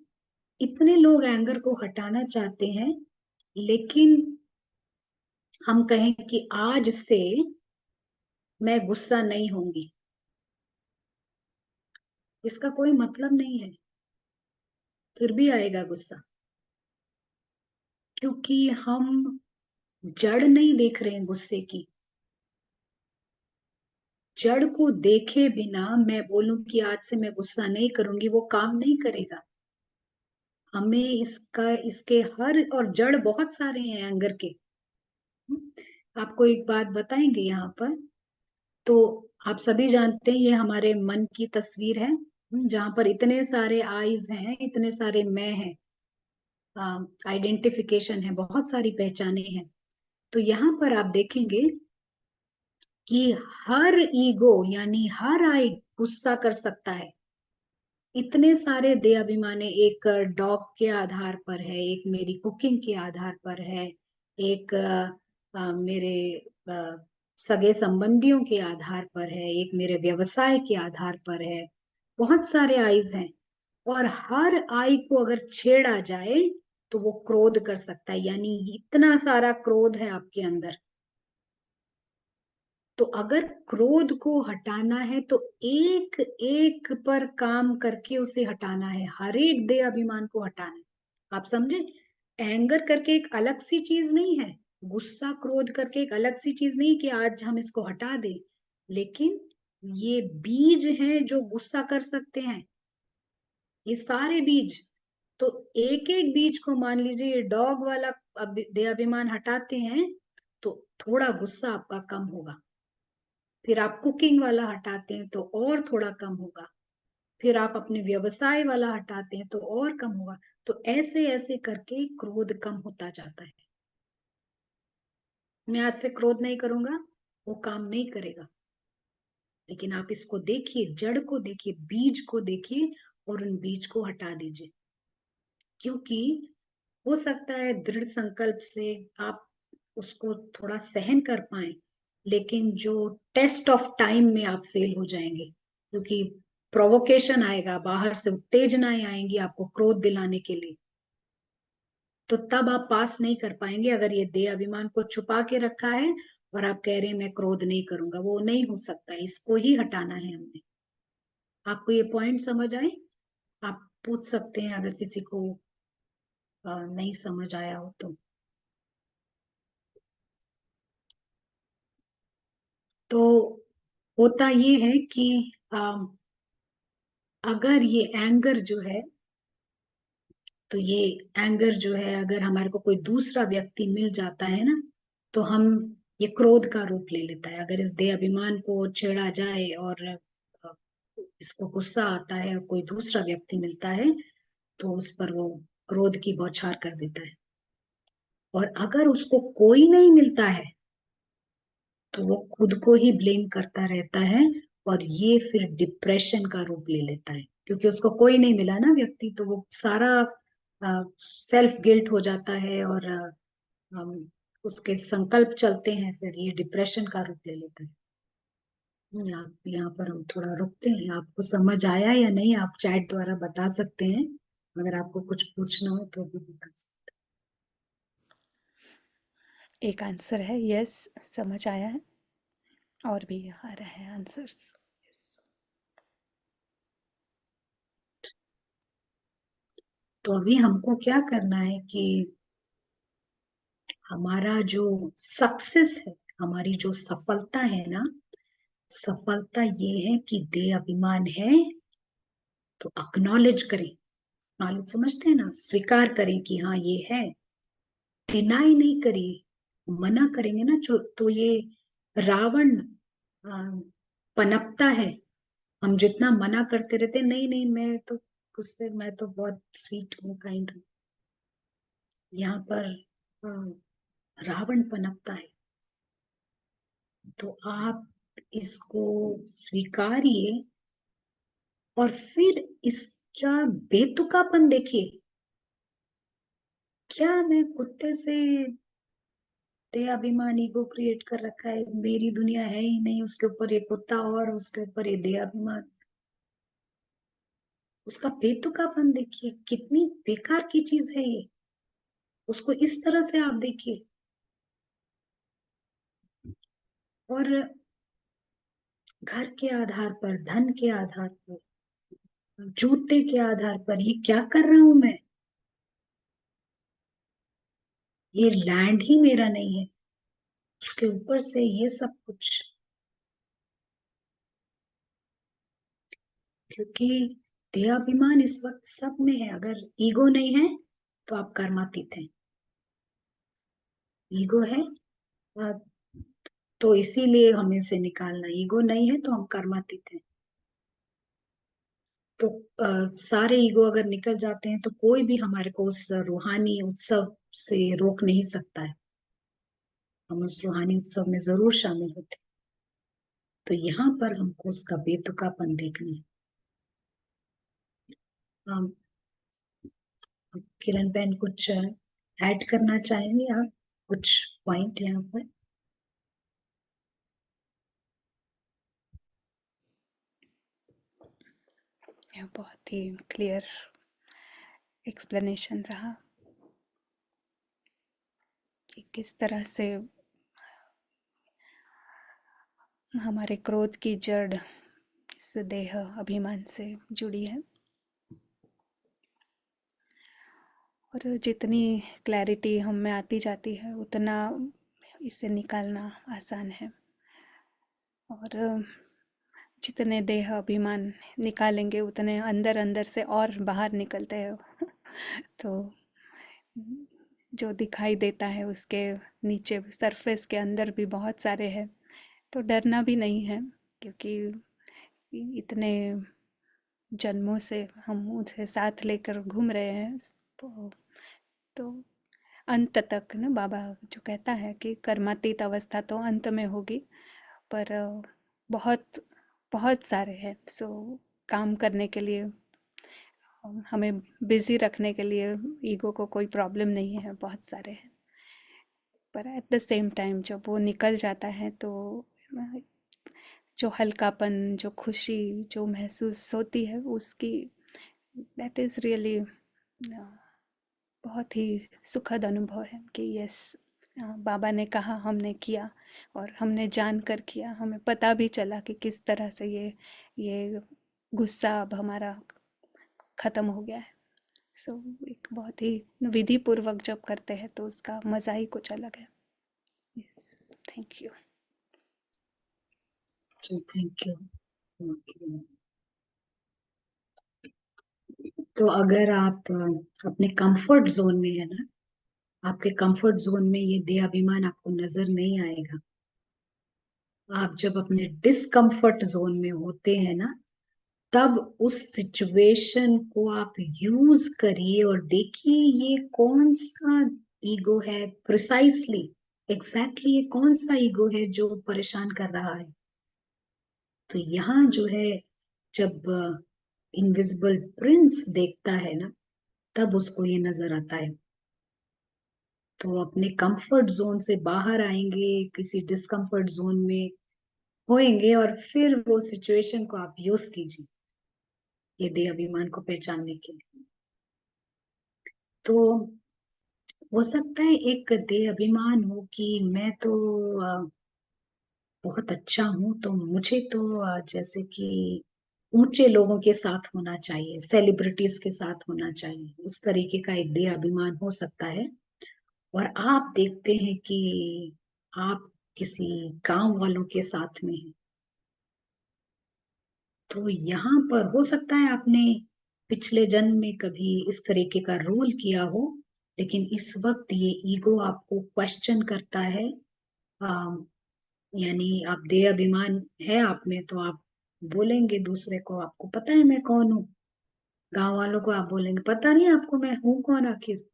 इतने लोग एंगर को हटाना चाहते हैं, लेकिन हम कहें कि आज से मैं गुस्सा नहीं होंगी, इसका कोई मतलब नहीं है, फिर भी आएगा गुस्सा। क्योंकि हम जड़ नहीं देख रहे हैं गुस्से की। जड़ को देखे बिना मैं बोलूं कि आज से मैं गुस्सा नहीं करूंगी, वो काम नहीं करेगा। हमें इसका, इसके हर, और जड़ बहुत सारे हैं एंगर के। आपको एक बात बताएंगे यहाँ पर। तो आप सभी जानते हैं, ये हमारे मन की तस्वीर है, जहां पर इतने सारे आईज हैं, इतने सारे मैं हैं, आइडेंटिफिकेशन है, बहुत सारी पहचाने हैं। तो यहाँ पर आप देखेंगे कि हर ईगो, यानी हर आई गुस्सा कर सकता है। इतने सारे दे अभिमाने, एक डॉग के आधार पर है, एक मेरी कुकिंग के आधार पर है, एक मेरे अ, सगे संबंधियों के आधार पर है, एक मेरे व्यवसाय के आधार पर है। बहुत सारे आइज हैं। और हर आई को अगर छेड़ा जाए तो वो क्रोध कर सकता है, यानी इतना सारा क्रोध है आपके अंदर। तो अगर क्रोध को हटाना है तो एक एक पर काम करके उसे हटाना है, हर एक दे अभिमान को हटाना है। आप समझे? एंगर करके एक अलग सी चीज नहीं है, गुस्सा क्रोध करके एक अलग सी चीज नहीं कि आज हम इसको हटा दें। लेकिन ये बीज हैं जो गुस्सा कर सकते हैं, ये सारे बीज। तो एक एक बीज को, मान लीजिए ये डॉग वाला दे अभिमान हटाते हैं तो थोड़ा गुस्सा आपका कम होगा। फिर आप कुकिंग वाला हटाते हैं तो और थोड़ा कम होगा। फिर आप अपने व्यवसाय वाला हटाते हैं तो और कम होगा। तो ऐसे ऐसे करके क्रोध कम होता जाता है। मैं आज से क्रोध नहीं करूंगा, वो काम नहीं करेगा। लेकिन आप इसको देखिए, जड़ को देखिए, बीज को देखिए, और उन बीज को हटा दीजिए। क्योंकि हो सकता है दृढ़ संकल्प से आप उसको थोड़ा सहन कर पाए, लेकिन जो टेस्ट ऑफ टाइम में आप फेल हो जाएंगे, क्योंकि प्रोवोकेशन आएगा, बाहर से उत्तेजनाएं आएंगी आपको क्रोध दिलाने के लिए। तो तब आप पास नहीं कर पाएंगे। अगर ये देह अभिमान को छुपा के रखा है और आप कह रहे हैं मैं क्रोध नहीं करूंगा, वो नहीं हो सकता है, इसको ही हटाना है हमने। आपको ये पॉइंट समझ आए? आप पूछ सकते हैं अगर किसी को नहीं समझ आया हो तो। तो होता ये है कि अगर ये एंगर जो है, तो ये एंगर जो है, अगर हमारे को कोई दूसरा व्यक्ति मिल जाता है ना, तो हम ये क्रोध का रूप ले लेता है। अगर इस देह अभिमान को छेड़ा जाए और इसको गुस्सा आता है और कोई दूसरा व्यक्ति मिलता है, तो उस पर वो क्रोध की बौछार कर देता है। और अगर उसको कोई नहीं मिलता है, तो वो खुद को ही ब्लेम करता रहता है, और ये फिर डिप्रेशन का रूप ले लेता है। क्योंकि उसको कोई नहीं मिला ना व्यक्ति, तो वो सारा सेल्फ गिल्ट हो जाता है, और उसके संकल्प चलते हैं, फिर ये डिप्रेशन का रूप ले लेता है। आप यहाँ पर हम थोड़ा रुकते हैं। आपको समझ आया या नहीं, आप चैट द्वारा बता सकते हैं। अगर आपको कुछ पूछना हो तो भी बता सकते एक आंसर है यस, समझ आया है, और भी आ रहे हैं आंसर्स। यस। हैं। तो अभी हमको क्या करना है कि हमारा जो सक्सेस है, हमारी जो सफलता है ना, सफलता ये है कि देह अभिमान है तो अक्नॉलेज करें। नॉलेज समझते हैं ना, स्वीकार करें कि हाँ ये है। डिनाई नहीं करिए, मना करेंगे ना जो, तो ये रावण पनपता है। हम जितना मना करते रहते, नहीं नहीं मैं तो उससे, मैं तो बहुत स्वीट हूँ, काइंड हूँ, यहाँ पर रावण पनपता है। तो आप इसको स्वीकारिए, और फिर इसका बेतुकापन देखिए। क्या मैं कुत्ते से दे अभिमान ईगो क्रिएट कर रखा है, मेरी दुनिया है ही नहीं, उसके ऊपर ये कुत्ता और उसके ऊपर ये दे अभिमान। उसका बेतुकापन देखिए, कितनी बेकार की चीज है ये। उसको इस तरह से आप देखिए। और घर के आधार पर, धन के आधार पर, जूते के आधार पर, ये क्या कर रहा हूं मैं? ये लैंड ही मेरा नहीं है, उसके ऊपर से ये सब कुछ। क्योंकि देहाभिमान इस वक्त सब में है। अगर ईगो नहीं है तो आप कर्मातीत हैं। ईगो है तो इसीलिए हमें से निकालना। ईगो नहीं है तो हम कर्मातीत हैं। तो सारे ईगो अगर निकल जाते हैं, तो कोई भी हमारे को उस रूहानी उत्सव से रोक नहीं सकता है। हम उस रूहानी उत्सव में जरूर शामिल होते। तो यहाँ पर हमको उसका बेतुकापन देखना है। हम, किरण बहन कुछ ऐड करना चाहेंगे आप, कुछ पॉइंट यहाँ पर? यह बहुत ही क्लियर एक्सप्लेनेशन रहा कि किस तरह से हमारे क्रोध की जड़ इस देह अभिमान से जुड़ी है, और जितनी क्लैरिटी हम में आती जाती है उतना इसे निकालना आसान है। और जितने देह अभिमान निकालेंगे उतने अंदर अंदर से और बाहर निकलते हैं। तो जो दिखाई देता है उसके नीचे, सरफेस के अंदर भी बहुत सारे हैं। तो डरना भी नहीं है, क्योंकि इतने जन्मों से हम उसे साथ लेकर घूम रहे हैं। तो अंत तक ना, बाबा जो कहता है कि कर्मातीत अवस्था तो अंत में होगी, पर बहुत बहुत सारे हैं। सो काम करने के लिए, हमें बिजी रखने के लिए ईगो को कोई प्रॉब्लम नहीं है, बहुत सारे हैं। पर एट द सेम टाइम जब वो निकल जाता है, तो जो हल्कापन, जो खुशी जो महसूस होती है उसकी, दैट इज़ रियली बहुत ही सुखद अनुभव है कि यस, बाबा ने कहा, हमने किया, और हमने जान कर किया। हमें पता भी चला कि किस तरह से ये गुस्सा अब हमारा ख़त्म हो गया है। सो एक बहुत ही विधि पूर्वक जब करते हैं तो उसका मज़ा ही कुछ अलग है। Yes, thank you. जी, थैंक यू। ओके। तो अगर आप अपने कंफर्ट जोन में है ना, आपके कंफर्ट जोन में ये देहाभिमान आपको नजर नहीं आएगा। आप जब अपने डिस्कंफर्ट जोन में होते हैं ना, तब उस सिचुएशन को आप यूज करिए और देखिए ये कौन सा ईगो है, प्रिसाइसली एग्जैक्टली ये कौन सा ईगो है जो परेशान कर रहा है। तो यहाँ जो है, जब इनविजिबल प्रिंस देखता है ना, तब उसको ये नजर आता है। तो अपने कंफर्ट जोन से बाहर आएंगे, किसी डिस्कंफर्ट जोन में होएंगे, और फिर वो सिचुएशन को आप यूज कीजिए ये देह अभिमान को पहचानने के लिए। तो हो सकता है एक देह अभिमान हो कि मैं तो बहुत अच्छा हूं, तो मुझे तो जैसे कि ऊंचे लोगों के साथ होना चाहिए, सेलिब्रिटीज के साथ होना चाहिए, इस तरीके का एक देह अभिमान हो सकता है। और आप देखते हैं कि आप किसी गांव वालों के साथ में हैं, तो यहाँ पर हो सकता है आपने पिछले जन्म में कभी इस तरीके का रोल किया हो, लेकिन इस वक्त ये ईगो आपको क्वेश्चन करता है। अम, यानी आप देह अभिमान है आप में, तो आप बोलेंगे दूसरे को, आपको पता है मैं कौन हूँ। गांव वालों को आप बोलेंगे पता नहीं आपको मैं हूँ कौन आखिर।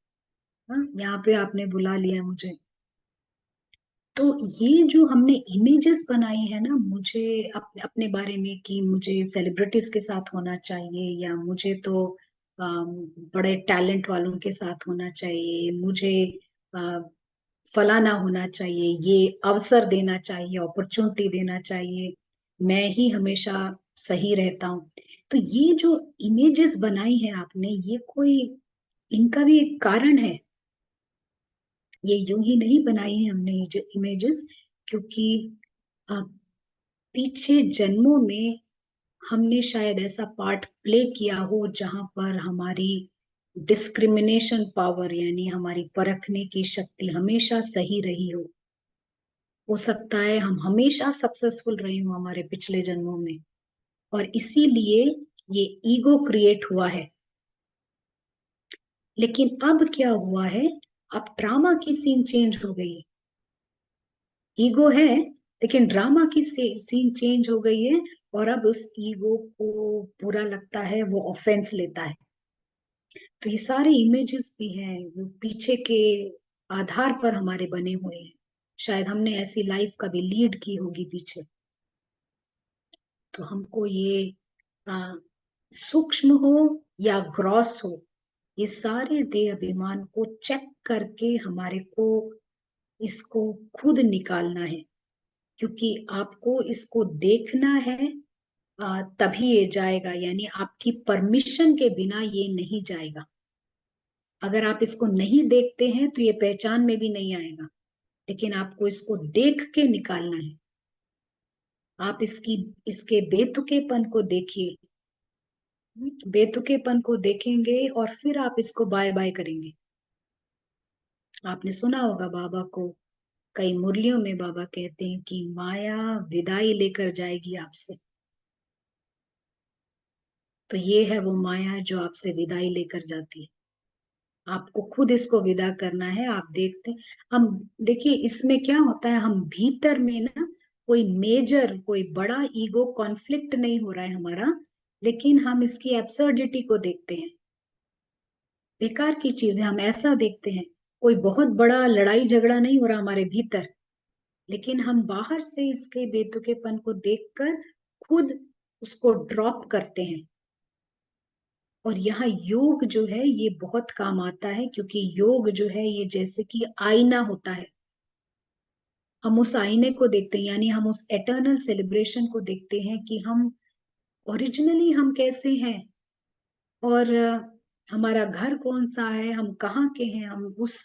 हाँ, यहाँ पे आपने बुला लिया मुझे। तो ये जो हमने इमेजेस बनाई है ना, मुझे अपने बारे में कि मुझे सेलिब्रिटीज के साथ होना चाहिए, या मुझे तो बड़े टैलेंट वालों के साथ होना चाहिए, मुझे अ, फलाना होना चाहिए, ये अवसर देना चाहिए, अपॉर्चुनिटी देना चाहिए, मैं ही हमेशा सही रहता हूँ। तो ये जो इमेजेस बनाई है आपने, ये कोई इनका भी एक कारण है। ये यूं ही नहीं बनाई है हमने ये जो इमेजेस, क्योंकि अ, पीछे जन्मों में हमने शायद ऐसा पार्ट प्ले किया हो जहां पर हमारी डिस्क्रिमिनेशन पावर, यानी हमारी परखने की शक्ति हमेशा सही रही हो सकता है हम हमेशा सक्सेसफुल रहे हो हमारे पिछले जन्मों में, और इसीलिए ये ईगो क्रिएट हुआ है। लेकिन अब क्या हुआ है, अब ड्रामा की सीन चेंज हो गई है। ईगो है, लेकिन ड्रामा की सीन चेंज हो गई है, और अब उस ईगो को बुरा लगता है, वो ऑफेंस लेता है। तो ये सारे इमेजेस भी हैं, वो पीछे के आधार पर हमारे बने हुए हैं। शायद हमने ऐसी लाइफ कभी लीड की होगी पीछे। तो हमको ये आ, सूक्ष्म हो या ग्रॉस हो, ये सारे देह अभिमान को चेक करके हमारे को इसको खुद निकालना है। क्योंकि आपको इसको देखना है, तभी ये जाएगा, यानी आपकी परमिशन के बिना ये नहीं जाएगा। अगर आप इसको नहीं देखते हैं तो ये पहचान में भी नहीं आएगा, लेकिन आपको इसको देख के निकालना है। आप इसके बेतुकेपन को देखिए, बेतुकेपन को देखेंगे और फिर आप इसको बाय बाय करेंगे। आपने सुना होगा बाबा को, कई मुरलियों में बाबा कहते हैं कि माया विदाई लेकर जाएगी आपसे। तो ये है वो माया जो आपसे विदाई लेकर जाती है। आपको खुद इसको विदा करना है। आप देखते हम देखिए इसमें क्या होता है, हम भीतर में ना कोई मेजर, कोई बड़ा ईगो कॉन्फ्लिक्ट नहीं हो रहा है हमारा, लेकिन हम इसकी एब्सर्डिटी को देखते हैं। बेकार की चीजें हम ऐसा देखते हैं, कोई बहुत बड़ा लड़ाई झगड़ा नहीं हो रहा हमारे भीतर, लेकिन हम बाहर से इसके बेतुकेपन को देखकर खुद उसको ड्रॉप करते हैं। और यहाँ योग जो है ये बहुत काम आता है, क्योंकि योग जो है ये जैसे कि आईना होता है। हम उस आईने को देखते हैं, यानी हम उस एटर्नल सेलिब्रेशन को देखते हैं कि हम ओरिजिनली हम कैसे हैं, और हमारा घर कौन सा है, हम कहाँ के हैं, हम उस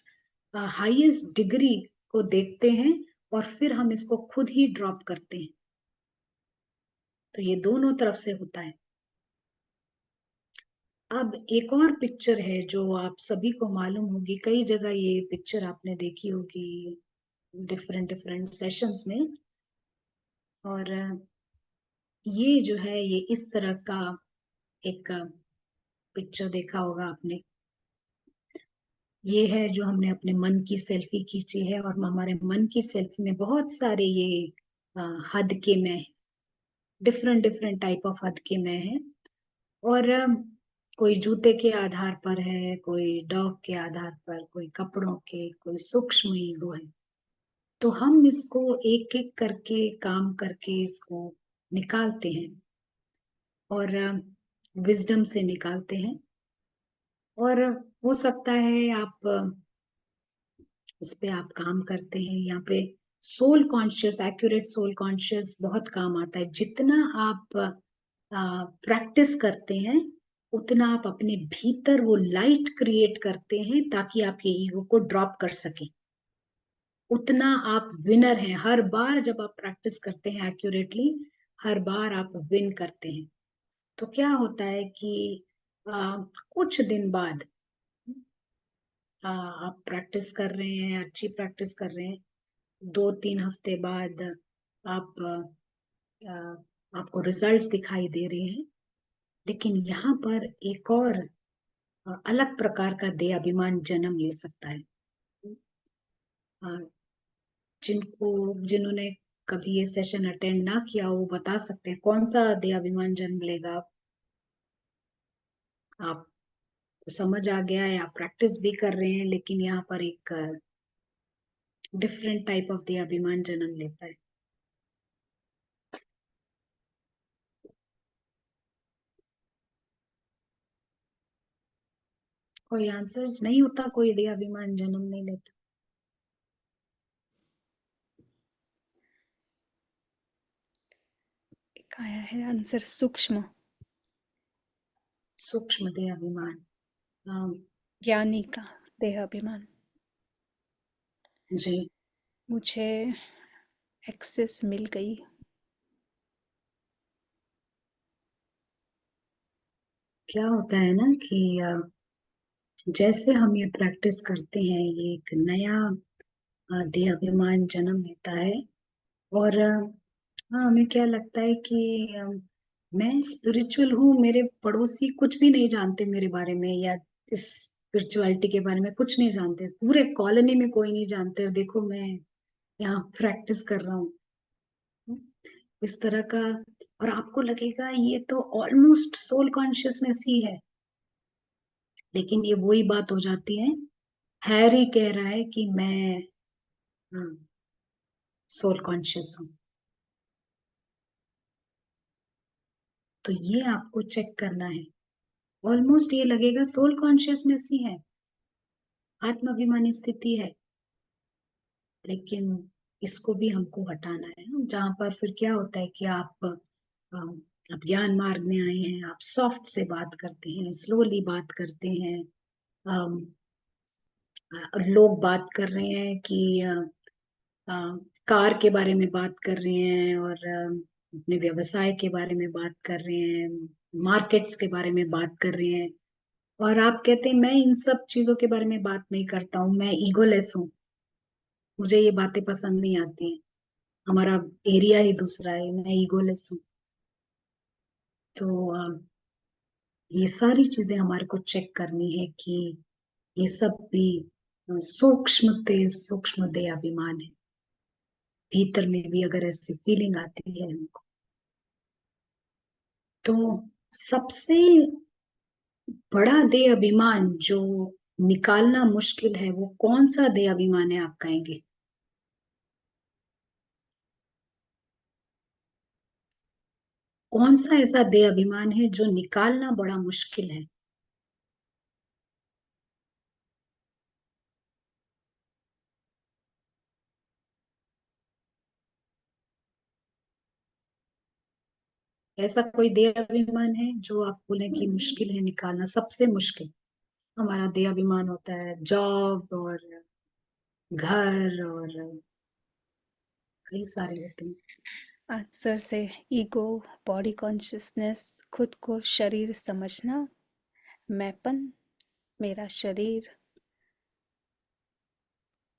हाईएस्ट डिग्री को देखते हैं, और फिर हम इसको खुद ही ड्रॉप करते हैं। तो ये दोनों तरफ से होता है। अब एक और पिक्चर है जो आप सभी को मालूम होगी, कई जगह ये पिक्चर आपने देखी होगी डिफरेंट डिफरेंट सेशंस में। और ये जो है ये इस तरह का एक पिक्चर देखा होगा आपने। ये है जो हमने अपने मन की सेल्फी खींची है, और हमारे मन की सेल्फी में बहुत सारे ये हद के मैं, डिफरेंट डिफरेंट टाइप ऑफ हद के मैं है। और कोई जूते के आधार पर है, कोई डॉग के आधार पर, कोई कपड़ों के, कोई सूक्ष्म ईगो है। तो हम इसको एक एक करके काम करके इसको निकालते हैं, और विजडम से निकालते हैं। और हो सकता है आप इस पे आप काम करते हैं। यहाँ पे soul conscious, accurate soul conscious बहुत काम आता है। जितना आप प्रैक्टिस करते हैं, उतना आप अपने भीतर वो लाइट क्रिएट करते हैं ताकि आप ये ईगो को ड्रॉप कर सकें। उतना आप विनर हैं। हर बार जब आप प्रैक्टिस करते हैं एक्यूरेटली, हर बार आप विन करते हैं। तो क्या होता है कि कुछ दिन बाद आप प्रैक्टिस कर रहे हैं, अच्छी प्रैक्टिस कर रहे हैं, 2-3 हफ्ते बाद आप आपको रिजल्ट्स दिखाई दे रहे हैं। लेकिन यहाँ पर एक और अलग प्रकार का देह अभिमान जन्म ले सकता है। अ, जिन्होंने कभी ये सेशन अटेंड ना किया हो, वो बता सकते हैं कौन सा देह अभिमान जन्म लेगा। आपको समझ आ गया है, आप प्रैक्टिस भी कर रहे हैं, लेकिन यहाँ पर एक डिफरेंट टाइप ऑफ देह अभिमान जन्म लेता है। कोई आंसर्स नहीं होता, कोई देह अभिमान जन्म नहीं लेता। एक आया है आंसर, सूक्ष्म। सूक्ष्म देह अभिमान। अम, ज्ञानी का देह अभिमान। जी। मुझे एक्सेस मिल गई। क्या होता है ना कि जैसे हम ये प्रैक्टिस करते हैं, ये एक नया देह अभिमान जन्म लेता है। और हाँ, हमें क्या लगता है कि मैं स्पिरिचुअल हूँ, मेरे पड़ोसी कुछ भी नहीं जानते मेरे बारे में, या इस स्पिरिचुअलिटी के बारे में कुछ नहीं जानते, पूरे कॉलोनी में कोई नहीं जानते, और देखो मैं यहाँ प्रैक्टिस कर रहा हूँ, इस तरह का। और आपको लगेगा ये तो ऑलमोस्ट सोल कॉन्शियसनेस ही है। लेकिन ये वही बात हो जाती है, हैरी कह रहा है कि मैं सोल कॉन्शियस हूँ। तो ये आपको चेक करना है। ऑलमोस्ट ये लगेगा सोल कॉन्शियसनेस ही है, आत्माभिमानी स्थिति है, लेकिन इसको भी हमको हटाना है। जहां पर फिर क्या होता है कि आप ज्ञान मार्ग में आए हैं, आप सॉफ्ट से बात करते हैं, स्लोली बात करते हैं। अम, लोग बात कर रहे हैं कि अ, कार के बारे में बात कर रहे हैं, और अपने व्यवसाय के बारे में बात कर रहे हैं, मार्केट्स के बारे में बात कर रहे हैं। और आप कहते हैं मैं इन सब चीजों के बारे में बात नहीं करता हूँ, मैं ईगोलेस हूँ, मुझे ये बातें पसंद नहीं आती हैं, हमारा एरिया ही दूसरा है, मैं ईगोलेस हूँ। तो ये सारी चीजें हमारे को चेक करनी है कि ये सब भी सूक्ष्म दे अभिमान है। भीतर में भी अगर ऐसी फीलिंग आती है हमको, तो सबसे बड़ा दे अभिमान जो निकालना मुश्किल है, वो कौन सा दे अभिमान है आप कहेंगे? कौन सा ऐसा दे अभिमान है जो निकालना बड़ा मुश्किल है? ऐसा कोई दे अभिमान है जो आप बोले कि मुश्किल है निकालना, सबसे मुश्किल? हमारा दे अभिमान होता है जॉब और घर और कई सारे होते हैं। आंसर से ईगो, बॉडी कॉन्शियसनेस, खुद को शरीर समझना, मैंपन, मेरा शरीर,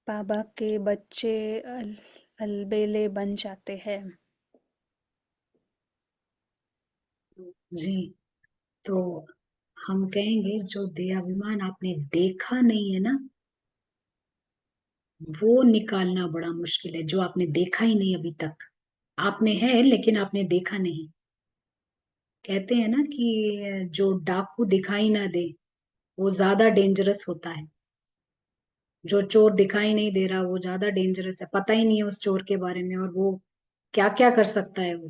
बाबा के बच्चे अलबेले बन जाते हैं। जी, तो हम कहेंगे जो देहाभिमान आपने देखा नहीं है ना, वो निकालना बड़ा मुश्किल है, जो आपने देखा ही नहीं अभी तक। आप में है लेकिन आपने देखा नहीं। कहते हैं ना कि जो डाकू दिखाई ना दे वो ज्यादा डेंजरस होता है। जो चोर दिखाई नहीं दे रहा वो ज्यादा डेंजरस है, पता ही नहीं है उस चोर के बारे में और वो क्या क्या कर सकता है वो।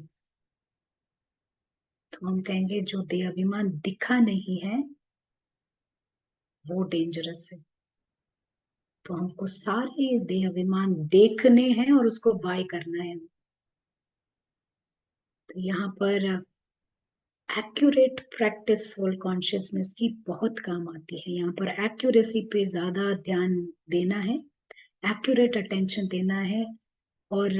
तो हम कहेंगे जो देहाभिमान दिखा नहीं है वो डेंजरस है। तो हमको सारे देहाभिमान देखने हैं और उसको बाय करना है। तो यहाँ पर एक्यूरेट प्रैक्टिस सोल कॉन्शियसनेस की बहुत काम आती है। यहाँ पर एक्यूरेसी पे ज्यादा ध्यान देना है, एक्यूरेट अटेंशन देना है। और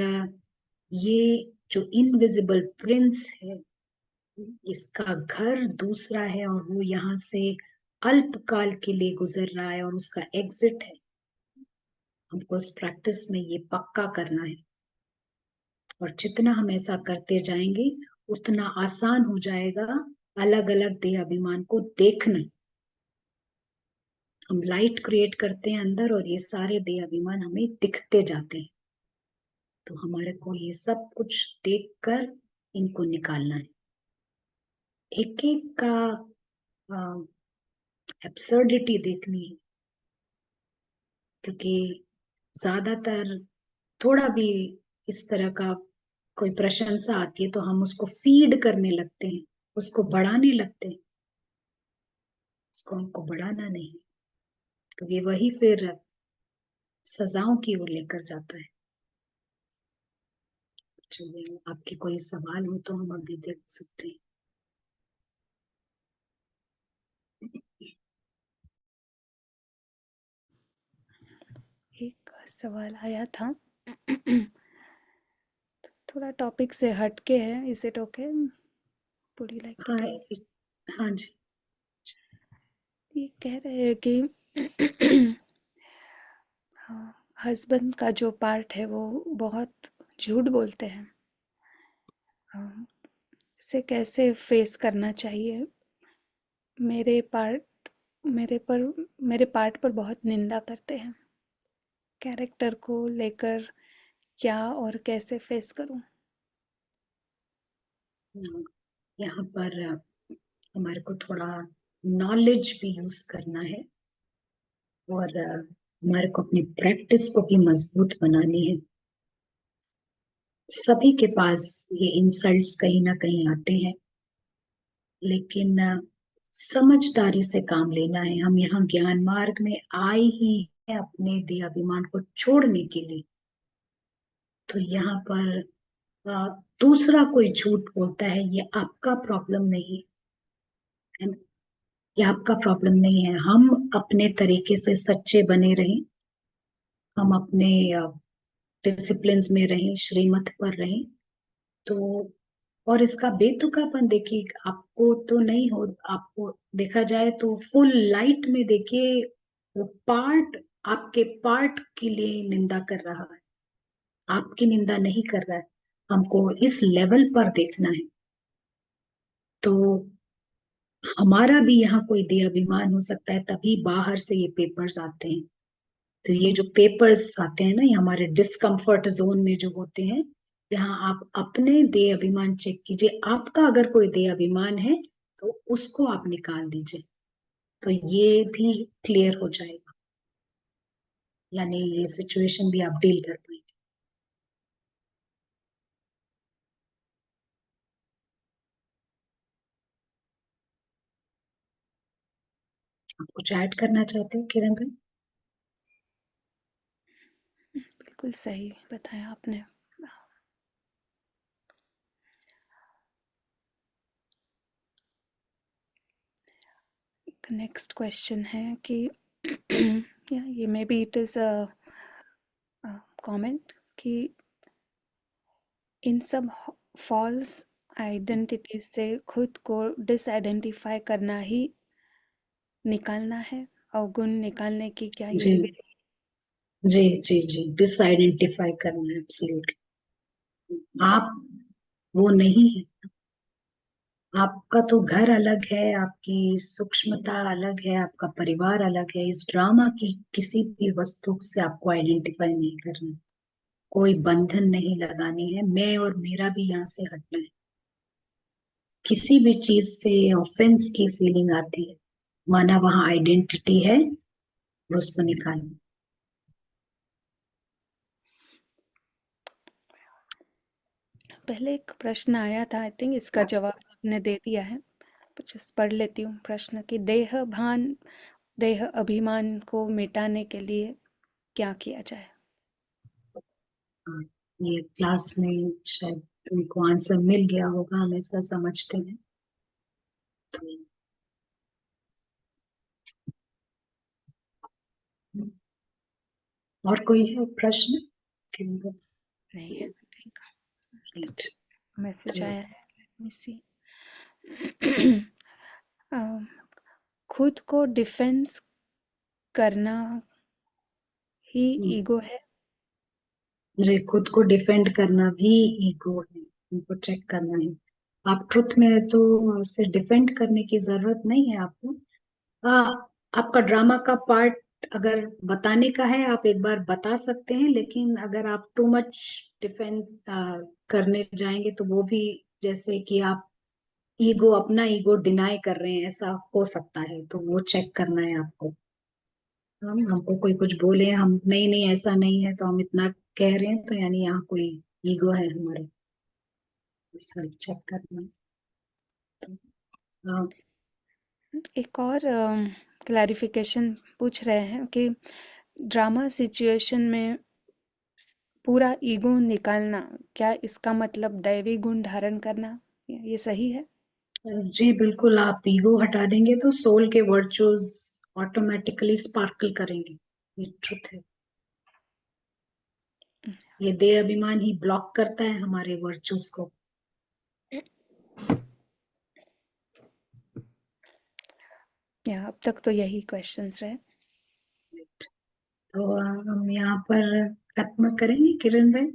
ये जो इनविजिबल प्रिंस है, इसका घर दूसरा है और वो यहाँ से अल्पकाल के लिए गुजर रहा है और उसका एग्जिट है। हमको इस प्रैक्टिस में ये पक्का करना है। और जितना हम ऐसा करते जाएंगे उतना आसान हो जाएगा अलग अलग देह अभिमान को देखना। हम लाइट क्रिएट करते हैं अंदर और ये सारे देह अभिमान हमें दिखते जाते हैं। तो हमारे को ये सब कुछ देखकर इनको निकालना है। एक एक का एब्सर्डिटी देखनी है, क्योंकि ज्यादातर थोड़ा भी इस तरह का कोई प्रशंसा आती है तो हम उसको फीड करने लगते हैं, उसको बढ़ाने लगते हैं। उसको हमको बढ़ाना नहीं, क्योंकि वही फिर सजाओं की ओर लेकर जाता है। चलिए, आपके कोई सवाल हो तो हम अभी देख सकते हैं। एक सवाल आया था। थोड़ा टॉपिक से हटके है, is it okay? Would you like to हाँ, टेल? हाँ जी। ये कह रहे हैं कि हाँ, हस्बैंड का जो पार्ट है वो बहुत झूठ बोलते हैं। इसे कैसे फेस करना चाहिए? मेरे पार्ट मेरे पार्ट पर बहुत निंदा करते हैं। कैरेक्टर को लेकर क्या और कैसे फेस करूं? यहाँ पर हमारे को थोड़ा नॉलेज भी यूज करना है और हमारे को अपनी प्रैक्टिस को भी मजबूत बनानी है। सभी के पास ये इंसल्ट्स कहीं ना कहीं आते हैं, लेकिन समझदारी से काम लेना है। हम यहाँ ज्ञान मार्ग में आए ही हैं अपने देहाभिमान को छोड़ने के लिए। तो यहाँ पर दूसरा कोई झूठ बोलता है, ये आपका प्रॉब्लम नहीं है। ये आपका प्रॉब्लम नहीं है। हम अपने तरीके से सच्चे बने रहें, हम अपने डिसिप्लिन में रहें, श्रीमत पर रहें। तो और इसका बेतुकापन देखिए, आपको तो नहीं हो, आपको देखा जाए तो फुल लाइट में देखिए वो पार्ट आपके पार्ट के लिए निंदा कर रहा है, आपकी निंदा नहीं कर रहा है। हमको इस लेवल पर देखना है। तो हमारा भी यहाँ कोई देहाभिमान हो सकता है, तभी बाहर से ये पेपर्स आते हैं। तो ये जो पेपर्स आते हैं ना, ये हमारे डिस्कम्फर्ट जोन में जो होते हैं, यहाँ आप अपने देह अभिमान चेक कीजिए। आपका अगर कोई देह अभिमान है तो उसको आप निकाल दीजिए, तो ये भी क्लियर हो जाएगा। यानी ये सिचुएशन भी आप डील कर पाएंगे। आप कुछ ऐड करना चाहते हो किरण भाई? बिल्कुल सही बताया आपने। नेक्स्ट क्वेश्चन है कि या ये may be it is a comment कि इन सब फॉल्स आइडेंटिटीज से खुद को डिसआइडेंटिफाई करना ही निकालना है, अवगुण निकालने की क्या जी, यही विधि? जी, जी, जी, डिसआइडेंटिफाई करना है एब्सोल्युटली। आप वो नहीं है, आपका तो घर अलग है, आपकी सूक्ष्मता अलग है, आपका परिवार अलग है। इस ड्रामा की किसी भी वस्तु से आपको आइडेंटिफाई नहीं करना, कोई बंधन नहीं लगानी है। मैं और मेरा भी यहाँ से हटना है। किसी भी चीज से ऑफेंस की फीलिंग आती है, माना वहां आइडेंटिटी है, और उसको निकालो। पहले एक प्रश्न आया था, आई थिंक इसका जवाब आपने दे दिया है। कुछ पढ़ लेती हूँ प्रश्न कि देह अभिमान को मिटाने के लिए क्या किया जाए। हाँ, ये क्लास में शायद तुमको आंसर मिल गया होगा, हम ऐसा समझते हैं। तो और कोई है प्रश्न? नहीं है, आई थिंक राइट। मैसेज तो आया है, लेट मी सी। खुद को डिफेंस करना ही ईगो है। मुझे खुद को डिफेंड करना भी ईगो है, उनको चेक करना है। आप ट्रुथ में है तो उसे डिफेंड करने की जरूरत नहीं है आपको। आ, आपका ड्रामा का पार्ट अगर बताने का है, आप एक बार बता सकते हैं, लेकिन अगर आप टू मच डिफेंड करने जाएंगे तो वो भी, जैसे कि आप ईगो, अपना ईगो डिनाई कर रहे हैं, ऐसा हो सकता है। तो वो चेक करना है आपको। हम हमको कोई कुछ बोले, हम नहीं नहीं ऐसा नहीं है, तो हम इतना कह रहे हैं, तो यानी यहाँ कोई ईगो है हमारे। सेल्फ चेक करना है। तो, हाँ, एक और क्लैरिफिकेशन पूछ रहे हैं कि ड्रामा सिचुएशन में पूरा ईगो निकालना, क्या इसका मतलब दैवी गुण धारण करना, ये सही है? जी बिल्कुल। आप ईगो हटा देंगे तो सोल के वर्चूज ऑटोमेटिकली स्पार्कल करेंगे। ये ट्रुथ है। ये देह अभिमान ही ब्लॉक करता है हमारे वर्चूज को। या अब तक तो यही क्वेश्चंस रहे। तो हम यहाँ पर खत्म करेंगे। किरण भाई,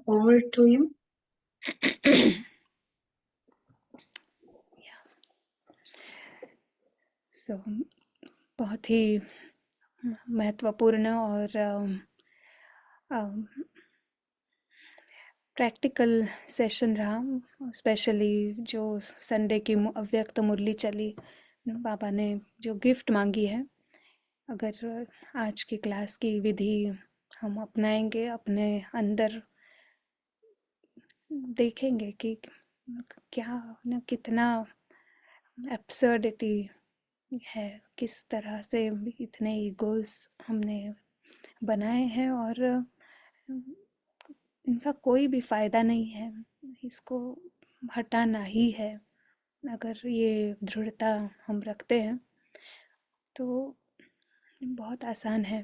ओवर टू यू। सो बहुत ही महत्वपूर्ण और प्रैक्टिकल सेशन रहा। स्पेशली जो संडे की अव्यक्त मुरली चली, बाबा ने जो गिफ्ट मांगी है, अगर आज की क्लास की विधि हम अपनाएंगे, अपने अंदर देखेंगे कि क्या न कितना एब्सर्डिटी है, किस तरह से इतने ईगोज हमने बनाए हैं और इनका कोई भी फ़ायदा नहीं है। इसको हटाना ही है। अगर ये दृढ़ता हम रखते हैं तो बहुत आसान है।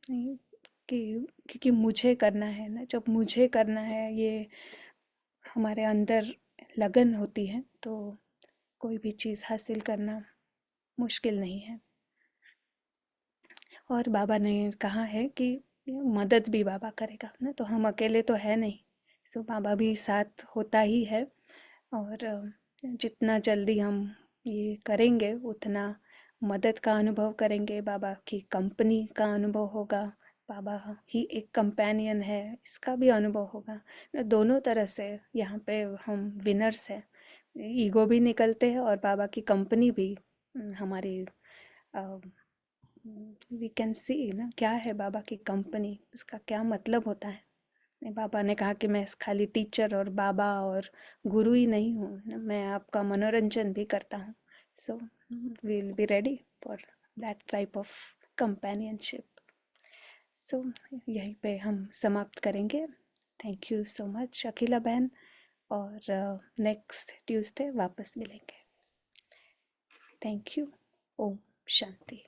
नहीं कि क्योंकि मुझे करना है ना, जब मुझे करना है, ये हमारे अंदर लगन होती है, तो कोई भी चीज़ हासिल करना मुश्किल नहीं है। और बाबा ने कहा है कि मदद भी बाबा करेगा ना, तो हम अकेले तो है नहीं। सो बाबा भी साथ होता ही है। और जितना जल्दी हम ये करेंगे उतना मदद का अनुभव करेंगे, बाबा की कंपनी का अनुभव होगा, बाबा ही एक कंपेनियन है इसका भी अनुभव होगा। दोनों तरह से यहाँ पे हम विनर्स हैं। ईगो भी निकलते हैं और बाबा की कंपनी भी हमारी, वी कैन सी ना क्या है बाबा की कंपनी, इसका क्या मतलब होता है। बाबा ने कहा कि मैं खाली टीचर और बाबा और गुरु ही नहीं हूँ ना, मैं आपका मनोरंजन भी करता हूँ। So will be ready for that type of companionship. So यहीं पे हम समाप्त करेंगे। Thank you so much Akhila बहन, और नेक्स्ट ट्यूसडे वापस मिलेंगे। Thank you. ओम शांति।